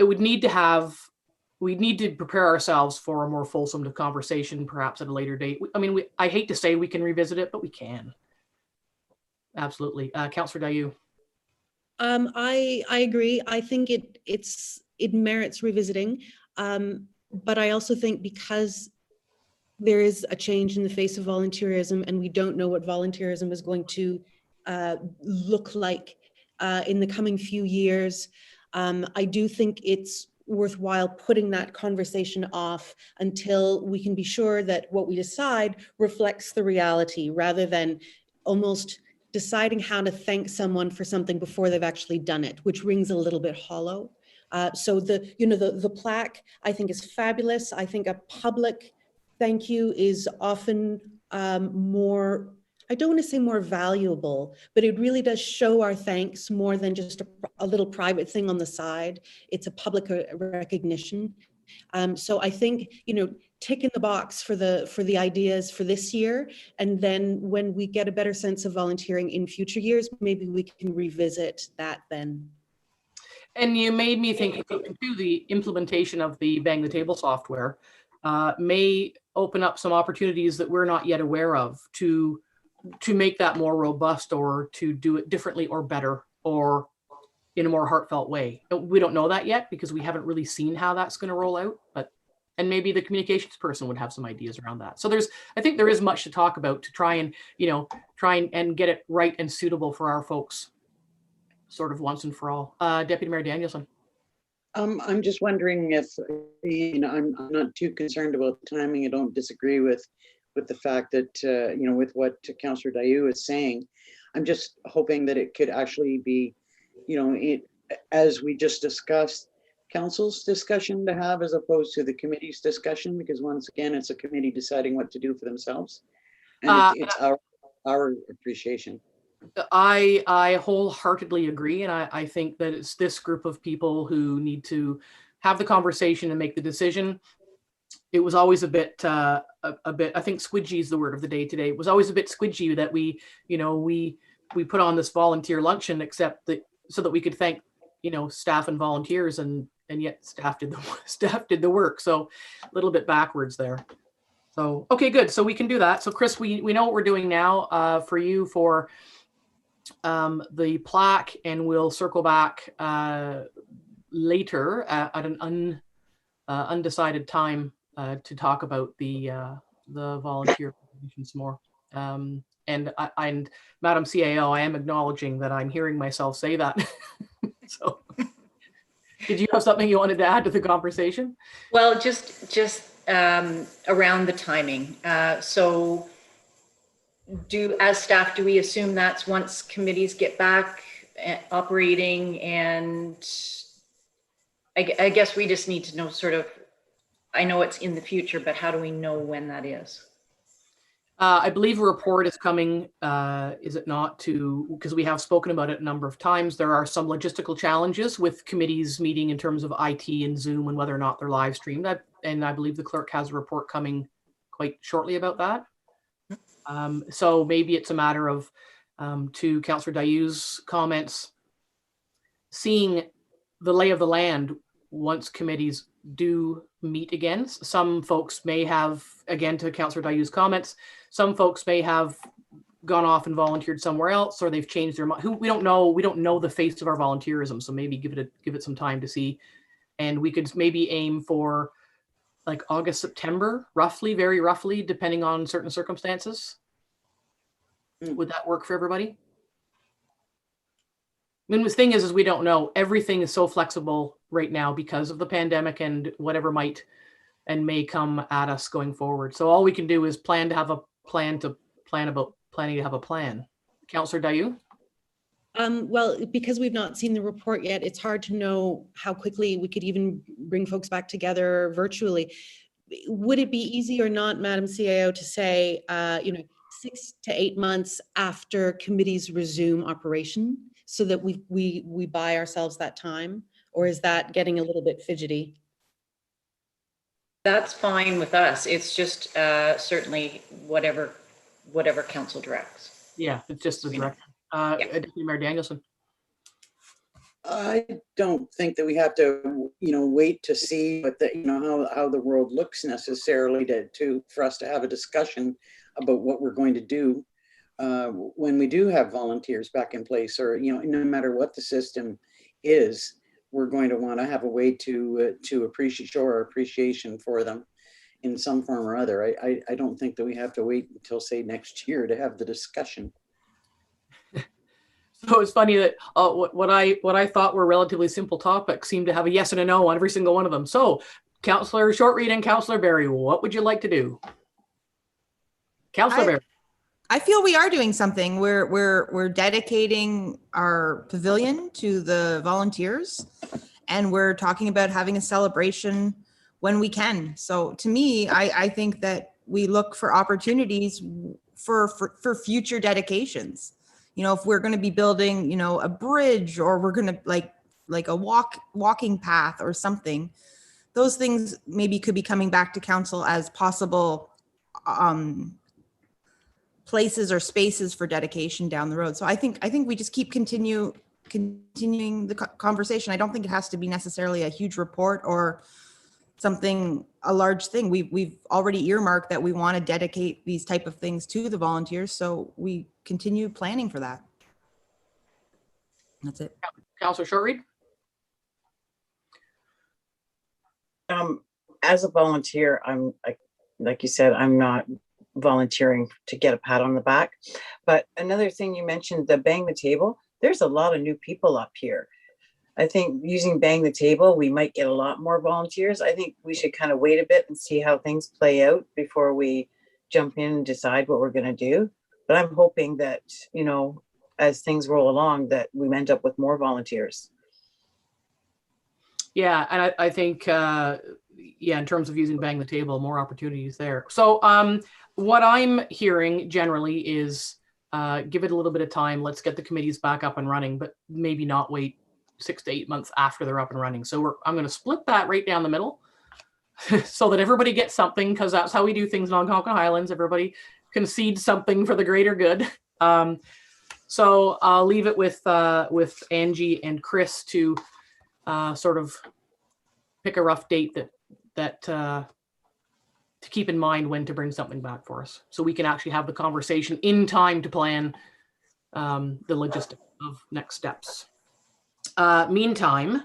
B: we'd need to prepare ourselves for a more fulsome conversation, perhaps at a later date. I hate to say we can revisit it, but we can. Absolutely. Councillor Dayu.
F: I agree. I think it merits revisiting. But I also think because there is a change in the face of volunteerism, and we don't know what volunteerism is going to look like in the coming few years, I do think it's worthwhile putting that conversation off until we can be sure that what we decide reflects the reality, rather than almost deciding how to thank someone for something before they've actually done it, which rings a little bit hollow. So the plaque, I think, is fabulous. I think a public thank you is often more, I don't want to say more valuable, but it really does show our thanks more than just a little private thing on the side. It's a public recognition. So I think, tick in the box for the ideas for this year. And then when we get a better sense of volunteering in future years, maybe we can revisit that then.
B: And you made me think too, the implementation of the Bang the Table software may open up some opportunities that we're not yet aware of to make that more robust, or to do it differently or better, or in a more heartfelt way. We don't know that yet because we haven't really seen how that's going to roll out, and maybe the communications person would have some ideas around that. So I think there is much to talk about to try and get it right and suitable for our folks, sort of once and for all. Deputy Mayor Danielson.
C: I'm just wondering if, I'm not too concerned about the timing. I don't disagree with the fact that, with what Councillor Dayu is saying. I'm just hoping that it could actually be, as we just discussed, council's discussion to have as opposed to the committee's discussion, because once again, it's a committee deciding what to do for themselves. And it's our appreciation.
B: I wholeheartedly agree. And I think that it's this group of people who need to have the conversation and make the decision. It was always a bit, I think squidgy is the word of the day today. It was always a bit squidgy that we put on this volunteer luncheon, except that so that we could thank, staff and volunteers, and yet staff did the work. So a little bit backwards there. So, okay, good. So we can do that. So Chris, we know what we're doing now for you for the plaque, and we'll circle back later at an undecided time to talk about the volunteer some more. And Madam CAO, I am acknowledging that I'm hearing myself say that. So, did you have something you wanted to add to the conversation?
G: Well, just around the timing. So as staff, do we assume that's once committees get back operating? And I guess we just need to know sort of, I know it's in the future, but how do we know when that is?
B: I believe a report is coming, is it not, because we have spoken about it a number of times. There are some logistical challenges with committees meeting in terms of IT and Zoom and whether or not they're live streamed. And I believe the clerk has a report coming quite shortly about that. So maybe it's a matter of, to Councillor Dayu's comments, seeing the lay of the land once committees do meet again. Some folks may have, again, to Councillor Dayu's comments, some folks may have gone off and volunteered somewhere else, or they've changed their mind. We don't know. We don't know the face of our volunteerism. So maybe give it some time to see. And we could maybe aim for like August, September, roughly, very roughly, depending on certain circumstances. Would that work for everybody? I mean, the thing is we don't know. Everything is so flexible right now because of the pandemic and whatever might and may come at us going forward. So all we can do is planning to have a plan. Councillor Dayu?
F: Well, because we've not seen the report yet, it's hard to know how quickly we could even bring folks back together virtually. Would it be easy or not, Madam CAO, to say, 6 to 8 months after committees resume operation, so that we buy ourselves that time? Or is that getting a little bit fidgety?
G: That's fine with us. It's just certainly whatever council directs.
B: Yeah, it's just the direction. Deputy Mayor Danielson.
C: I don't think that we have to, wait to see what how the world looks necessarily for us to have a discussion about what we're going to do when we do have volunteers back in place, or no matter what the system is, we're going to want to have a way to show our appreciation for them in some form or other. I don't think that we have to wait until, say, next year to have the discussion.
B: So it's funny that what I thought were relatively simple topics seem to have a yes and a no on every single one of them. So, Councillor Shortreed and Councillor Berry, what would you like to do? Councillor Berry.
H: I feel we are doing something. We're dedicating our pavilion to the volunteers, and we're talking about having a celebration when we can. So to me, I think that we look for opportunities for future dedications. If we're going to be building, a bridge, or we're going to like a walking path or something, those things maybe could be coming back to council as possible places or spaces for dedication down the road. So I think we just keep continuing the conversation. I don't think it has to be necessarily a huge report or a large thing. We've already earmarked that we want to dedicate these type of things to the volunteers, so we continue planning for that. That's it.
B: Councillor Shortreed.
I: As a volunteer, I'm like you said, I'm not volunteering to get a pat on the back. But another thing you mentioned, the bang the table, there's a lot of new people up here. I think using bang the table, we might get a lot more volunteers. I think we should kind of wait a bit and see how things play out before we jump in and decide what we're going to do. But I'm hoping that, you know, as things roll along, that we end up with more volunteers.
B: Yeah, and I think, yeah, in terms of using bang the table, more opportunities there. So what I'm hearing generally is give it a little bit of time. Let's get the committees back up and running, but maybe not wait 6 to 8 months after they're up and running. So I'm going to split that right down the middle so that everybody gets something, because that's how we do things in Algonquin Highlands. Everybody concedes something for the greater good. So I'll leave it with Angie and Chris to sort of pick a rough date that to keep in mind when to bring something back for us, so we can actually have the conversation in time to plan the logistics of next steps. Meantime,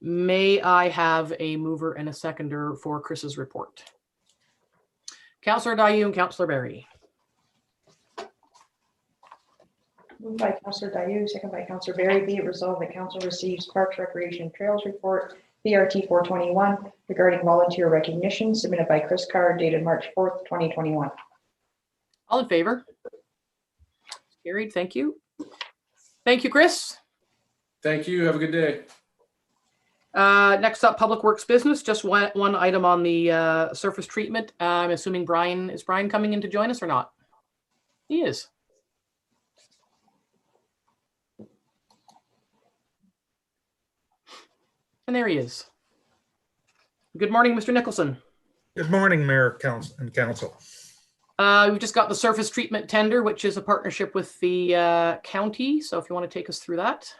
B: may I have a mover and a seconder for Chris's report? Councillor Dayu and Councillor Berry.
A: Moved by Councillor Dayu, second by Councillor Berry. Be it resolved that Council receives Parks, Recreation, and Trails Report, PRT 421, regarding volunteer recognition, submitted by Chris Card, dated March 4th, 2021.
B: All in favor? Carried. Thank you. Thank you, Chris.
E: Thank you. Have a good day.
B: Next up, Public Works business. Just one item on the surface treatment. I'm assuming is Brian coming in to join us or not? He is. And there he is. Good morning, Mr. Nicholson.
J: Good morning, Mayor, and Council.
B: We've just got the surface treatment tender, which is a partnership with the county. So if you want to take us through that.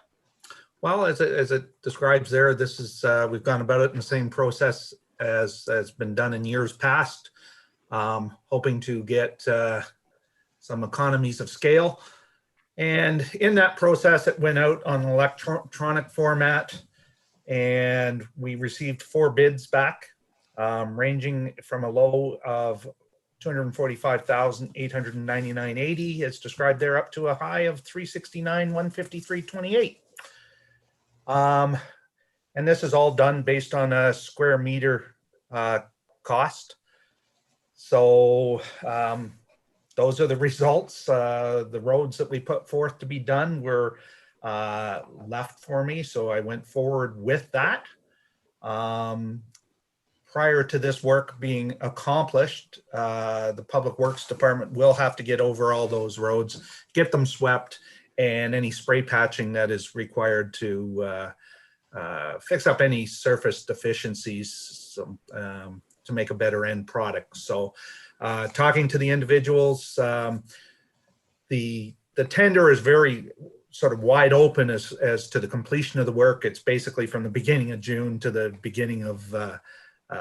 J: Well, as it describes there, this is we've gone about it in the same process as has been done in years past, hoping to get some economies of scale. And in that process, it went out on an electronic format, and we received 4 bids back, ranging from a low of $245,899.80, as described there, up to a high of $369,153.28. And this is all done based on a square meter cost. So those are the results. The roads that we put forth to be done were left for me, so I went forward with that. Prior to this work being accomplished, the Public Works Department will have to get over all those roads, get them swept, and any spray patching that is required to fix up any surface deficiencies to make a better end product. So talking to the individuals, the tender is very sort of wide open as to the completion of the work. It's basically from the beginning of June to the beginning of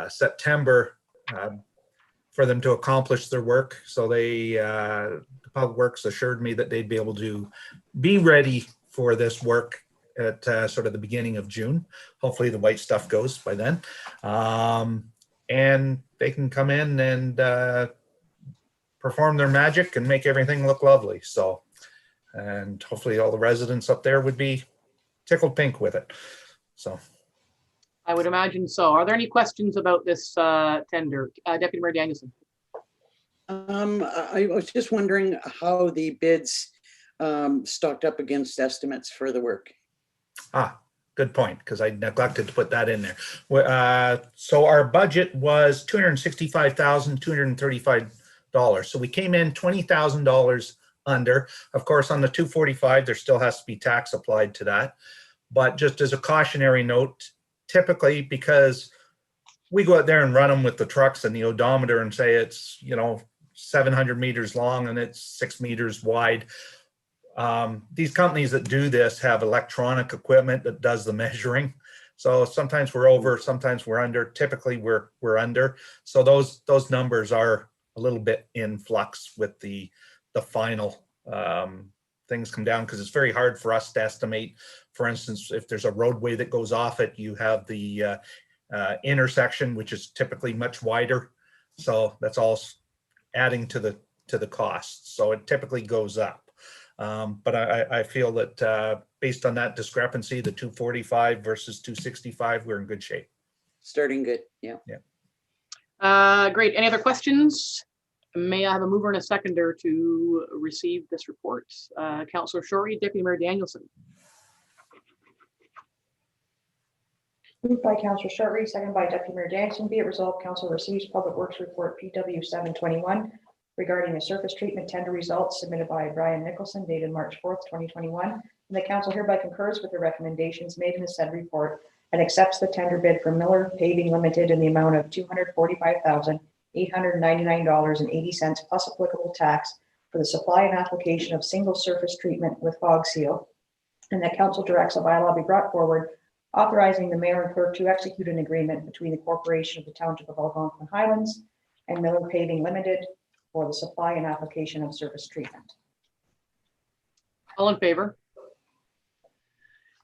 J: September for them to accomplish their work. So the Public Works assured me that they'd be able to be ready for this work at sort of the beginning of June. Hopefully the white stuff goes by then. And they can come in and perform their magic and make everything look lovely. So, and hopefully all the residents up there would be tickled pink with it. So.
B: I would imagine so. Are there any questions about this tender? Deputy Mayor Danielson.
C: I was just wondering how the bids stocked up against estimates for the work.
J: Good point, because I neglected to put that in there. So our budget was $265,235. So we came in $20,000 under. Of course, on the 245, there still has to be tax applied to that. But just as a cautionary note, typically, because we go out there and run them with the trucks and the odometer and say it's, 700 meters long and it's 6 meters wide. These companies that do this have electronic equipment that does the measuring. So sometimes we're over, sometimes we're under. Typically we're under. So those numbers are a little bit in flux with the final things come down, because it's very hard for us to estimate. For instance, if there's a roadway that goes off it, you have the intersection, which is typically much wider. So that's all adding to the cost. So it typically goes up. But I feel that based on that discrepancy, the 245 versus 265, we're in good shape.
C: Starting good, yeah.
B: Great. Any other questions? May I have a mover and a seconder to receive this report? Councillor Shorey, Deputy Mayor Danielson.
A: Moved by Councillor Shortry, seconded by Deputy Mayor Danielson. Be it resolved, Council receives Public Works Report PW 721 regarding the surface treatment tender results submitted by Brian Nicholson dated March 4th, 2021. And the Council hereby concurs with the recommendations made in the said report and accepts the tender bid for Miller Paving Limited in the amount of $245,899.80 plus applicable tax for the supply and application of single surface treatment with fog seal. And that Council directs a bylaw be brought forward authorizing the mayor and clerk to execute an agreement between the corporation of the Township of Algonquin Highlands and Miller Paving Limited for the supply and application of surface treatment.
B: All in favor?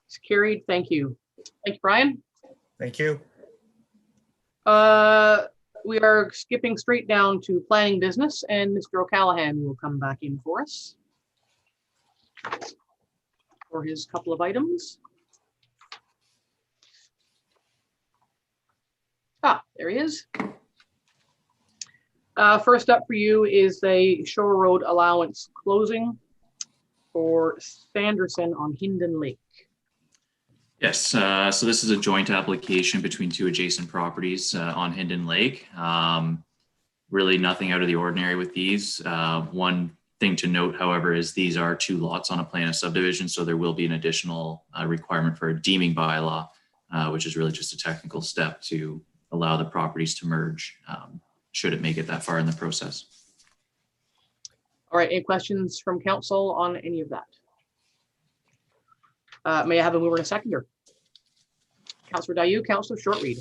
B: It's carried. Thank you. Thank you, Brian.
J: Thank you.
B: We are skipping straight down to planning business, and Mr. O'Callaghan will come back in for us for his couple of items. There he is. First up for you is a Shore Road allowance closing for Sanderson on Hinden Lake.
D: Yes, so this is a joint application between two adjacent properties on Hinden Lake. Really nothing out of the ordinary with these. One thing to note, however, is these are two lots on a plan of subdivision, so there will be an additional requirement for a deeming bylaw, which is really just a technical step to allow the properties to merge, should it make it that far in the process.
B: All right, any questions from council on any of that? May I have a mover and a seconder? Councillor Dayu, Councillor Shortreed.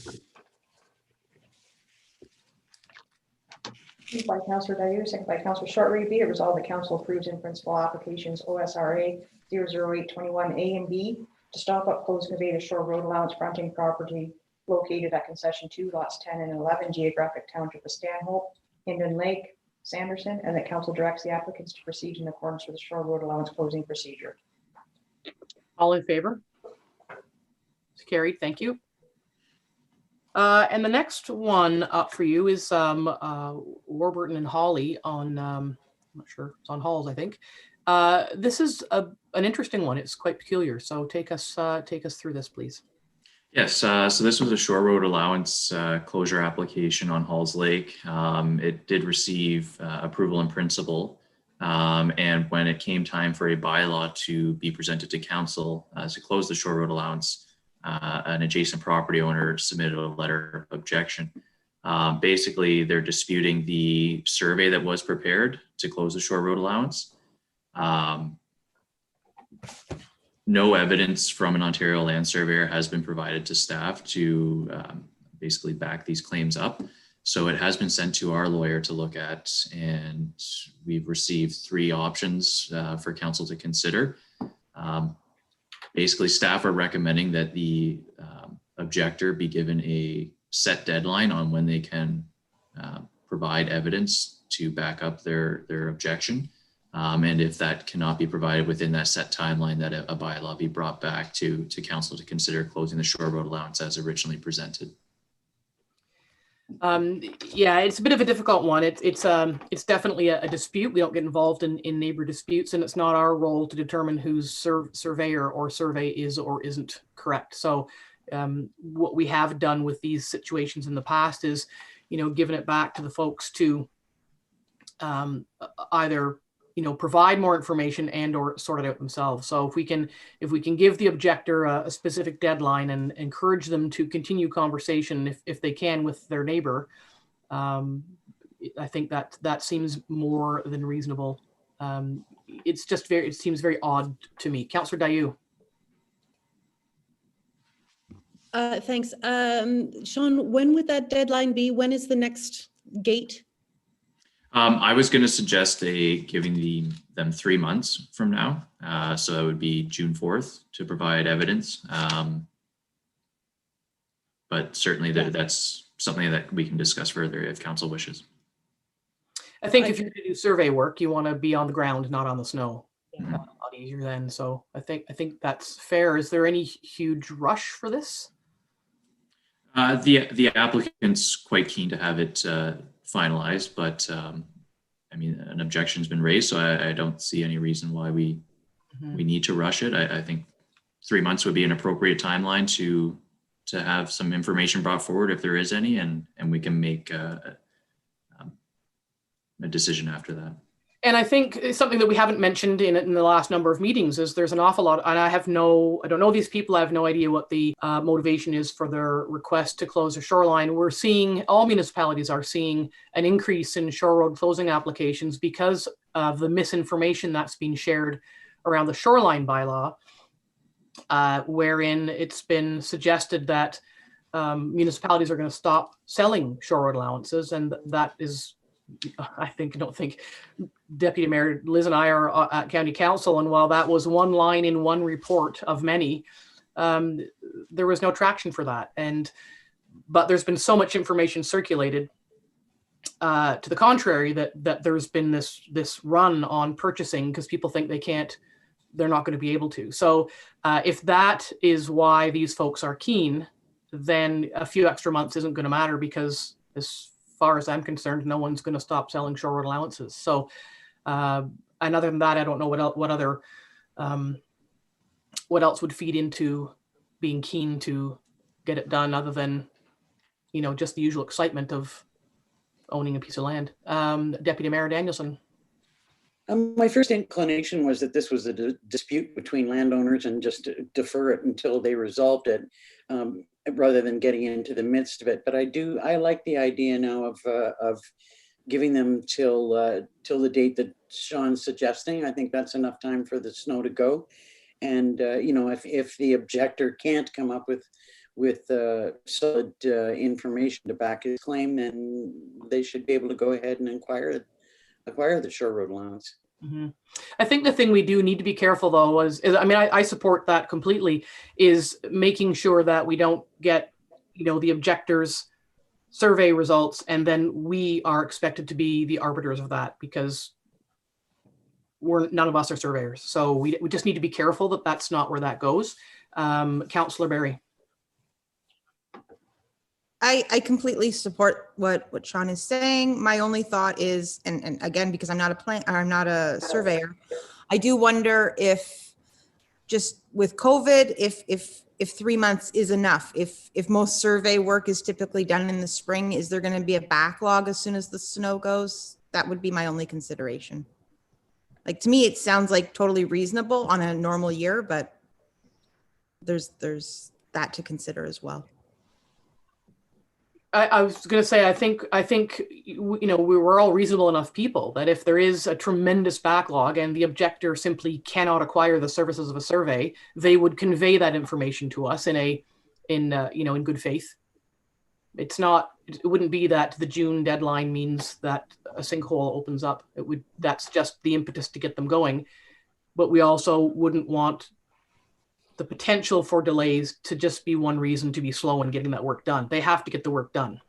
A: Moved by Councillor Dayu, seconded by Councillor Shortreed. Be it resolved, the Council approves in principle applications OSRA 00821A and B to stop up close and evade a Shore Road allowance fronting property located at concession 2 lots 10 and 11 geographic township of Stanhope, Hinden Lake, Sanderson, and that Council directs the applicants to proceed in accordance with the Shore Road allowance closing procedure.
B: All in favor? It's carried. Thank you. And the next one up for you is Warburton and Hawley on, I'm not sure, it's on Halls, I think. This is an interesting one. It's quite peculiar. So take us through this, please.
D: Yes, so this was a Shore Road allowance closure application on Halls Lake. It did receive approval in principle. And when it came time for a bylaw to be presented to council to close the Shore Road allowance, an adjacent property owner submitted a letter of objection. Basically, they're disputing the survey that was prepared to close the Shore Road allowance. No evidence from an Ontario land surveyor has been provided to staff to basically back these claims up. So it has been sent to our lawyer to look at, and we've received 3 options for council to consider. Basically, staff are recommending that the objector be given a set deadline on when they can provide evidence to back up their objection. And if that cannot be provided within that set timeline, that a bylaw be brought back to council to consider closing the Shore Road allowance as originally presented.
B: Yeah, it's a bit of a difficult one. It's definitely a dispute. We don't get involved in neighbor disputes, and it's not our role to determine whose surveyor or survey is or isn't correct. So what we have done with these situations in the past is, given it back to the folks to either provide more information and or sort it out themselves. So if we can give the objector a specific deadline and encourage them to continue conversation if they can with their neighbor, I think that seems more than reasonable. It seems very odd to me. Councillor Dayu.
F: Thanks. Sean, when would that deadline be? When is the next gate?
D: I was going to suggest giving them 3 months from now. So that would be June 4th to provide evidence. But certainly that's something that we can discuss further if council wishes.
B: I think if you're going to do survey work, you want to be on the ground, not on the snow.
F: Yeah.
B: easier then. So I think that's fair. Is there any huge rush for this?
D: The applicant's quite keen to have it finalized, but I mean, an objection's been raised, so I don't see any reason why we need to rush it. I think 3 months would be an appropriate timeline to have some information brought forward if there is any, and we can make a decision after that.
B: And I think something that we haven't mentioned in the last number of meetings is there's an awful lot, and I don't know these people. I have no idea what the motivation is for their request to close the shoreline. We're seeing, all municipalities are seeing an increase in shore road closing applications because of the misinformation that's been shared around the shoreline bylaw, wherein it's been suggested that municipalities are going to stop selling shore road allowances, and that is, I don't think Deputy Mayor Liz and I are at County Council, and while that was one line in one report of many, there was no traction for that. But there's been so much information circulated to the contrary that there's been this run on purchasing because people think they're not going to be able to. So if that is why these folks are keen, then a few extra months isn't going to matter, because as far as I'm concerned, no one's going to stop selling shore road allowances. So, and other than that, I don't know what else would feed into being keen to get it done, other than, just the usual excitement of owning a piece of land. Deputy Mayor Danielson.
C: My first inclination was that this was a dispute between landowners and just to defer it until they resolved it, rather than getting into the midst of it. But I like the idea now of giving them till the date that Sean's suggesting. I think that's enough time for the snow to go. And if the objector can't come up with solid information to back his claim, then they should be able to go ahead and acquire the shore road allowance.
B: Mm-hmm. I think the thing we do need to be careful, though, I support that completely, is making sure that we don't get, the objectors' survey results, and then we are expected to be the arbiters of that, because none of us are surveyors. So we just need to be careful that that's not where that goes. Councillor Barry.
H: I completely support what Sean is saying. My only thought is, and again, because I'm not a surveyor, I do wonder if just with COVID, if 3 months is enough. If most survey work is typically done in the spring, is there going to be a backlog as soon as the snow goes? That would be my only consideration. Like, to me, it sounds like totally reasonable on a normal year, but there's that to consider as well.
B: I was going to say, I think we were all reasonable enough people that if there is a tremendous backlog and the objector simply cannot acquire the services of a survey, they would convey that information to us in good faith. It wouldn't be that the June deadline means that a sinkhole opens up. That's just the impetus to get them going. But we also wouldn't want the potential for delays to just be one reason to be slow in getting that work done. They have to get the work done.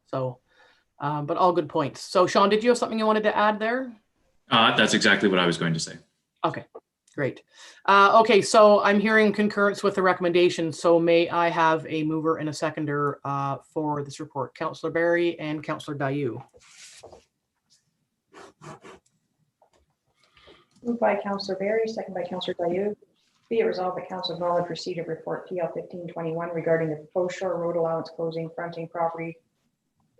B: So, but all good points. So Sean, did you have something you wanted to add there?
D: That's exactly what I was going to say.
B: Okay, great. Okay, so I'm hearing concurrence with the recommendation. So may I have a mover and a seconder for this report? Councillor Barry and Councillor Dayu.
A: Moved by Councillor Barry, second by Councillor Dayu. Be it resolved that Council acknowledge receipt of report PL 1521 regarding the proposed shore road allowance closing fronting property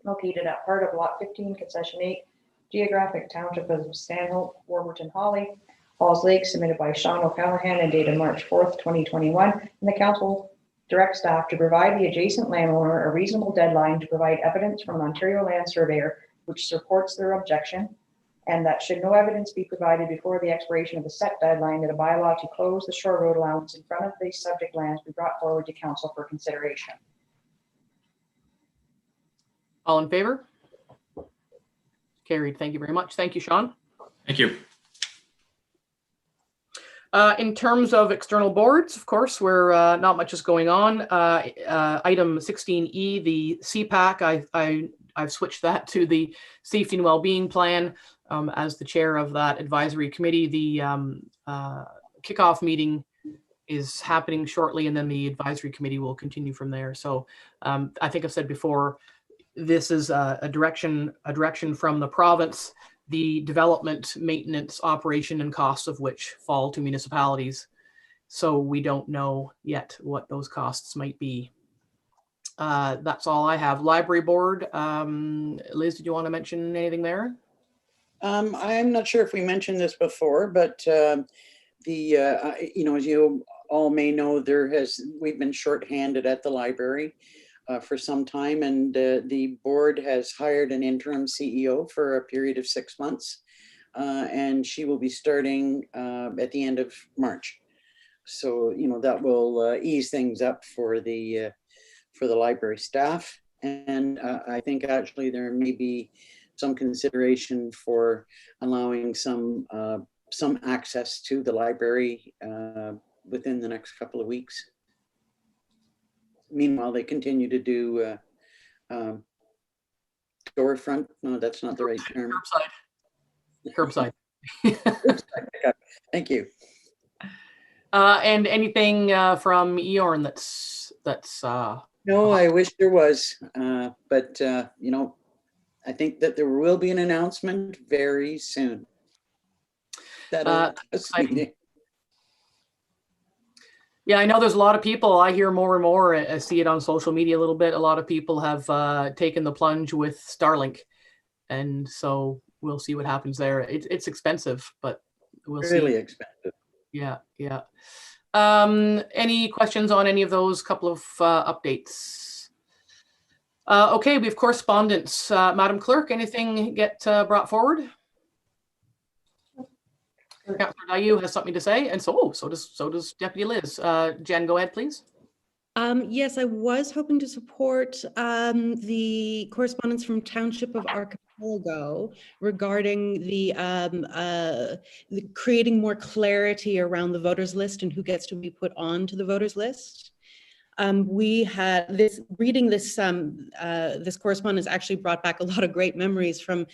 A: located at part of Lot 15, Concession 8, Geographic Township of Stanhope, Warburton, Holly, Halls Lake, submitted by Sean O'Callaghan and dated March 4th, 2021. And the Council directs staff to provide the adjacent landowner a reasonable deadline to provide evidence from an Ontario land surveyor which supports their objection, and that should no evidence be provided before the expiration of the set deadline, that a bylaw to close the shore road allowance in front of the subject lands be brought forward to Council for consideration.
B: All in favor? Carried. Thank you very much. Thank you, Sean.
D: Thank you.
B: In terms of external boards, of course, we're not much is going on. Item 16E, the CPAC, I've switched that to the Safety and Wellbeing Plan. as the chair of that advisory committee. The kickoff meeting is happening shortly, and then the advisory committee will continue from there. So I think I've said before, this is a direction from the province, the development, maintenance, operation, and costs of which fall to municipalities. So we don't know yet what those costs might be. That's all I have. Library board. Liz, did you want to mention anything there?
C: I'm not sure if we mentioned this before, but you know, as you all may know, we've been shorthanded at the library for some time, and the board has hired an interim CEO for a period of 6 months, and she will be starting at the end of March. So, you know, that will ease things up for the library staff, and I think actually there may be some consideration for allowing some access to the library within the next couple of weeks. Meanwhile, they continue to do storefront. No, that's not the right term.
B: Curbside.
C: Thank you.
B: And anything from Eorn that's
C: No, I wish there was, but you know, I think that there will be an announcement very soon.
B: Yeah, I know there's a lot of people. I hear more and more. I see it on social media a little bit. A lot of people have taken the plunge with Starlink, and so we'll see what happens there. It's expensive, but we'll see.
C: Really expensive.
B: Yeah, yeah. Any questions on any of those couple of updates? Okay, we have correspondence. Madam Clerk, anything get brought forward? Councillor Dayu has something to say, and so does Deputy Liz. Jen, go ahead, please.
F: Yes, I was hoping to support the correspondence from Township of Archipelago regarding the creating more clarity around the voters list and who gets to be put onto the voters list. We had reading this correspondence actually brought back a lot of great memories from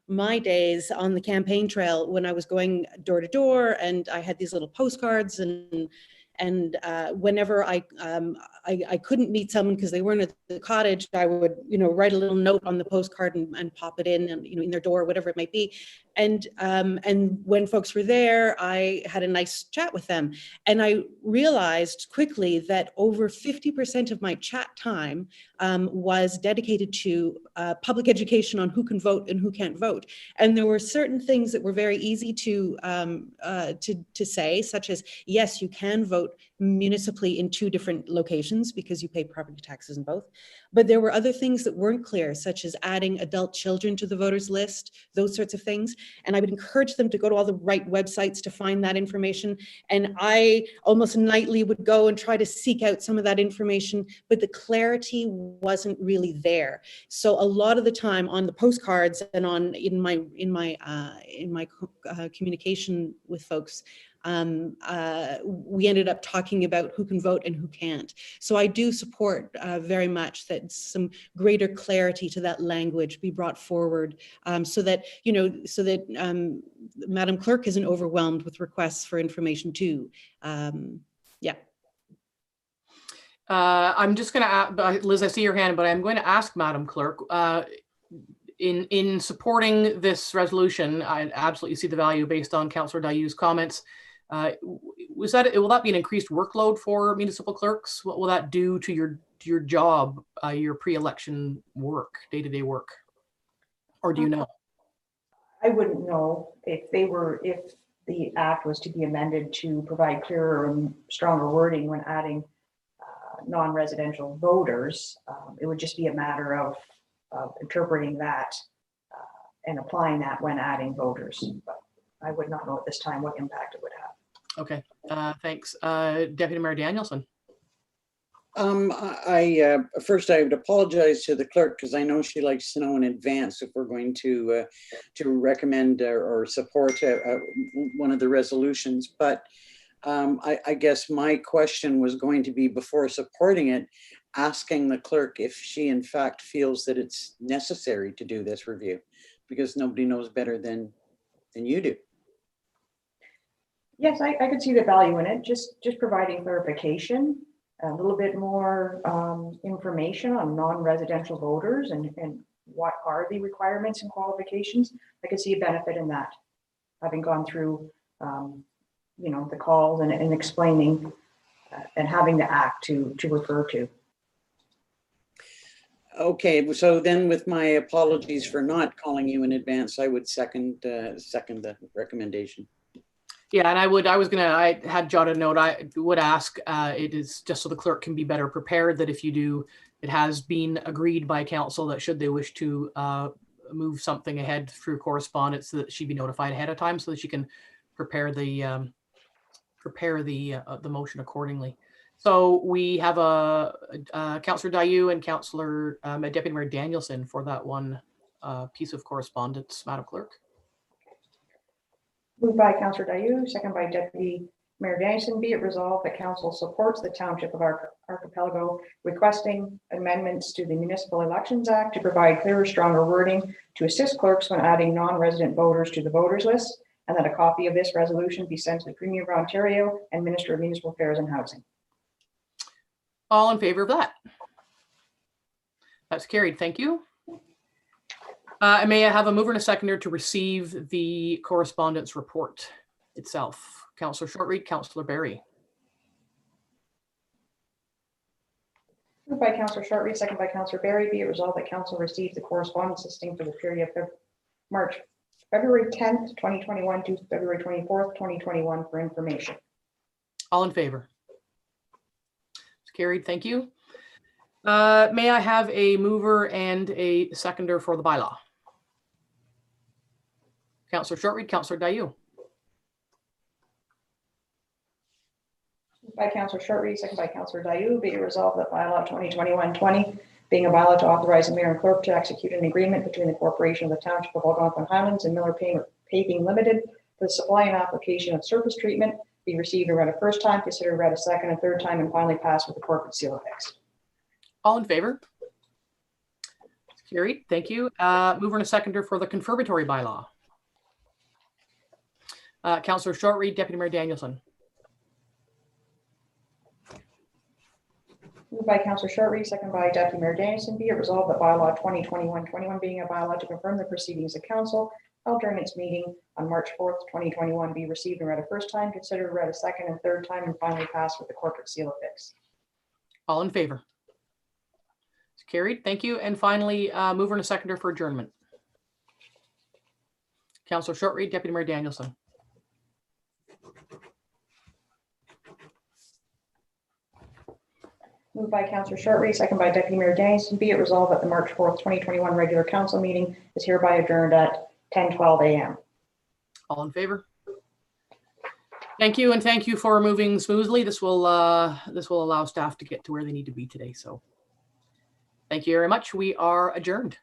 F: my days on the campaign trail when I was going door to door, and I had these little postcards, and whenever I couldn't meet someone because they weren't at the cottage, I would, you know, write a little note on the postcard and pop it in, and, you know, in their door, whatever it might be. And when folks were there, I had a nice chat with them. And I realized quickly that over 50% of my chat time was dedicated to public education on who can vote and who can't vote. And there were certain things that were very easy to say, such as, yes, you can vote municipally in 2 different locations because you pay property taxes in both. But there were other things that weren't clear, such as adding adult children to the voters list, those sorts of things. And I would encourage them to go to all the right websites to find that information. And I almost nightly would go and try to seek out some of that information, but the clarity wasn't really there. So a lot of the time on the postcards and in my communication with folks, we ended up talking about who can vote and who can't. So I do support very much that some greater clarity to that language be brought forward, so that, you know, Madam Clerk isn't overwhelmed with requests for information too. Yeah.
B: I'm just going to, Liz, I see your hand, but I'm going to ask Madam Clerk, in supporting this resolution, I absolutely see the value based on Councillor Dayu's comments. Will that be an increased workload for municipal clerks? What will that do to your job, your pre-election work, day-to-day work? Or do you know?
A: I wouldn't know if the act was to be amended to provide clearer and stronger wording when adding non-residential voters. It would just be a matter of interpreting that and applying that when adding voters. But I would not know at this time what impact it would have.
B: Okay, thanks. Deputy Mayor Danielson.
C: First I would apologize to the clerk because I know she likes to know in advance if we're going to recommend or support one of the resolutions. But I guess my question was going to be, before supporting it, asking the clerk if she in fact feels that it's necessary to do this review. because nobody knows better than you do.
A: Yes, I could see the value in it, just providing clarification, a little bit more information on non-residential voters and what are the requirements and qualifications. I could see a benefit in that, having gone through, the calls and explaining and having the act to refer to.
C: Okay, so then with my apologies for not calling you in advance, I would second the recommendation.
B: Yeah, and I had jotted a note. I would ask, it is just so the clerk can be better prepared, that if you do, it has been agreed by council that should they wish to move something ahead through correspondence, that she be notified ahead of time so that she can prepare the motion accordingly. So we have Councillor Dayu and Councillor Deputy Mayor Danielson for that one piece of correspondence, Madam Clerk.
A: Moved by Councillor Dayu, second by Deputy Mayor Danielson. Be it resolved that council supports the Township of Archipelago requesting amendments to the Municipal Elections Act to provide clearer, stronger wording to assist clerks when adding non-resident voters to the voters list, and that a copy of this resolution be sent to the Premier of Ontario and Minister of Municipal Affairs and Housing.
B: All in favor of that? That's carried. Thank you. May I have a mover and a seconder to receive the correspondence report itself? Councillor Shortreed, Councillor Berry.
A: Moved by Councillor Shortreed, second by Councillor Berry. Be it resolved that council receives the correspondence listing for the period of February 10th, 2021 to February 24th, 2021 for information.
B: All in favor? It's carried. Thank you. May I have a mover and a seconder for the bylaw? Councillor Shortreed, Councillor Dayu.
A: By Councillor Shortreed, second by Councillor Dayu. Be it resolved that bylaw 2021-20, being a bylaw to authorize the mayor and clerk to execute an agreement between the corporation of the Township of Algonquin Highlands and Miller Paving Limited for the supply and application of surface treatment, be received and read a first time, considered read a second and third time, and finally passed with the corporate seal affixed.
B: All in favor? It's carried. Thank you. Mover and a seconder for the confirmatory bylaw. Councillor Shortreed, Deputy Mayor Danielson.
A: Moved by Councillor Shortreed, second by Deputy Mayor Danielson. Be it resolved that bylaw 2021-21 being a bylaw to confirm the proceedings of council held during its meeting on March 4th, 2021 be received and read a first time, considered read a second and third time, and finally passed with the corporate seal affixed.
B: All in favor? It's carried. Thank you. And finally, mover and a seconder for adjournment. Councillor Shortreed, Deputy Mayor Danielson.
A: Moved by Councillor Shortreed, second by Deputy Mayor Danielson. Be it resolved that the March 4th, 2021 regular council meeting is hereby adjourned at 10:12 a.m.
B: All in favor? Thank you, and thank you for moving smoothly. This will allow staff to get to where they need to be today. So thank you very much. We are adjourned.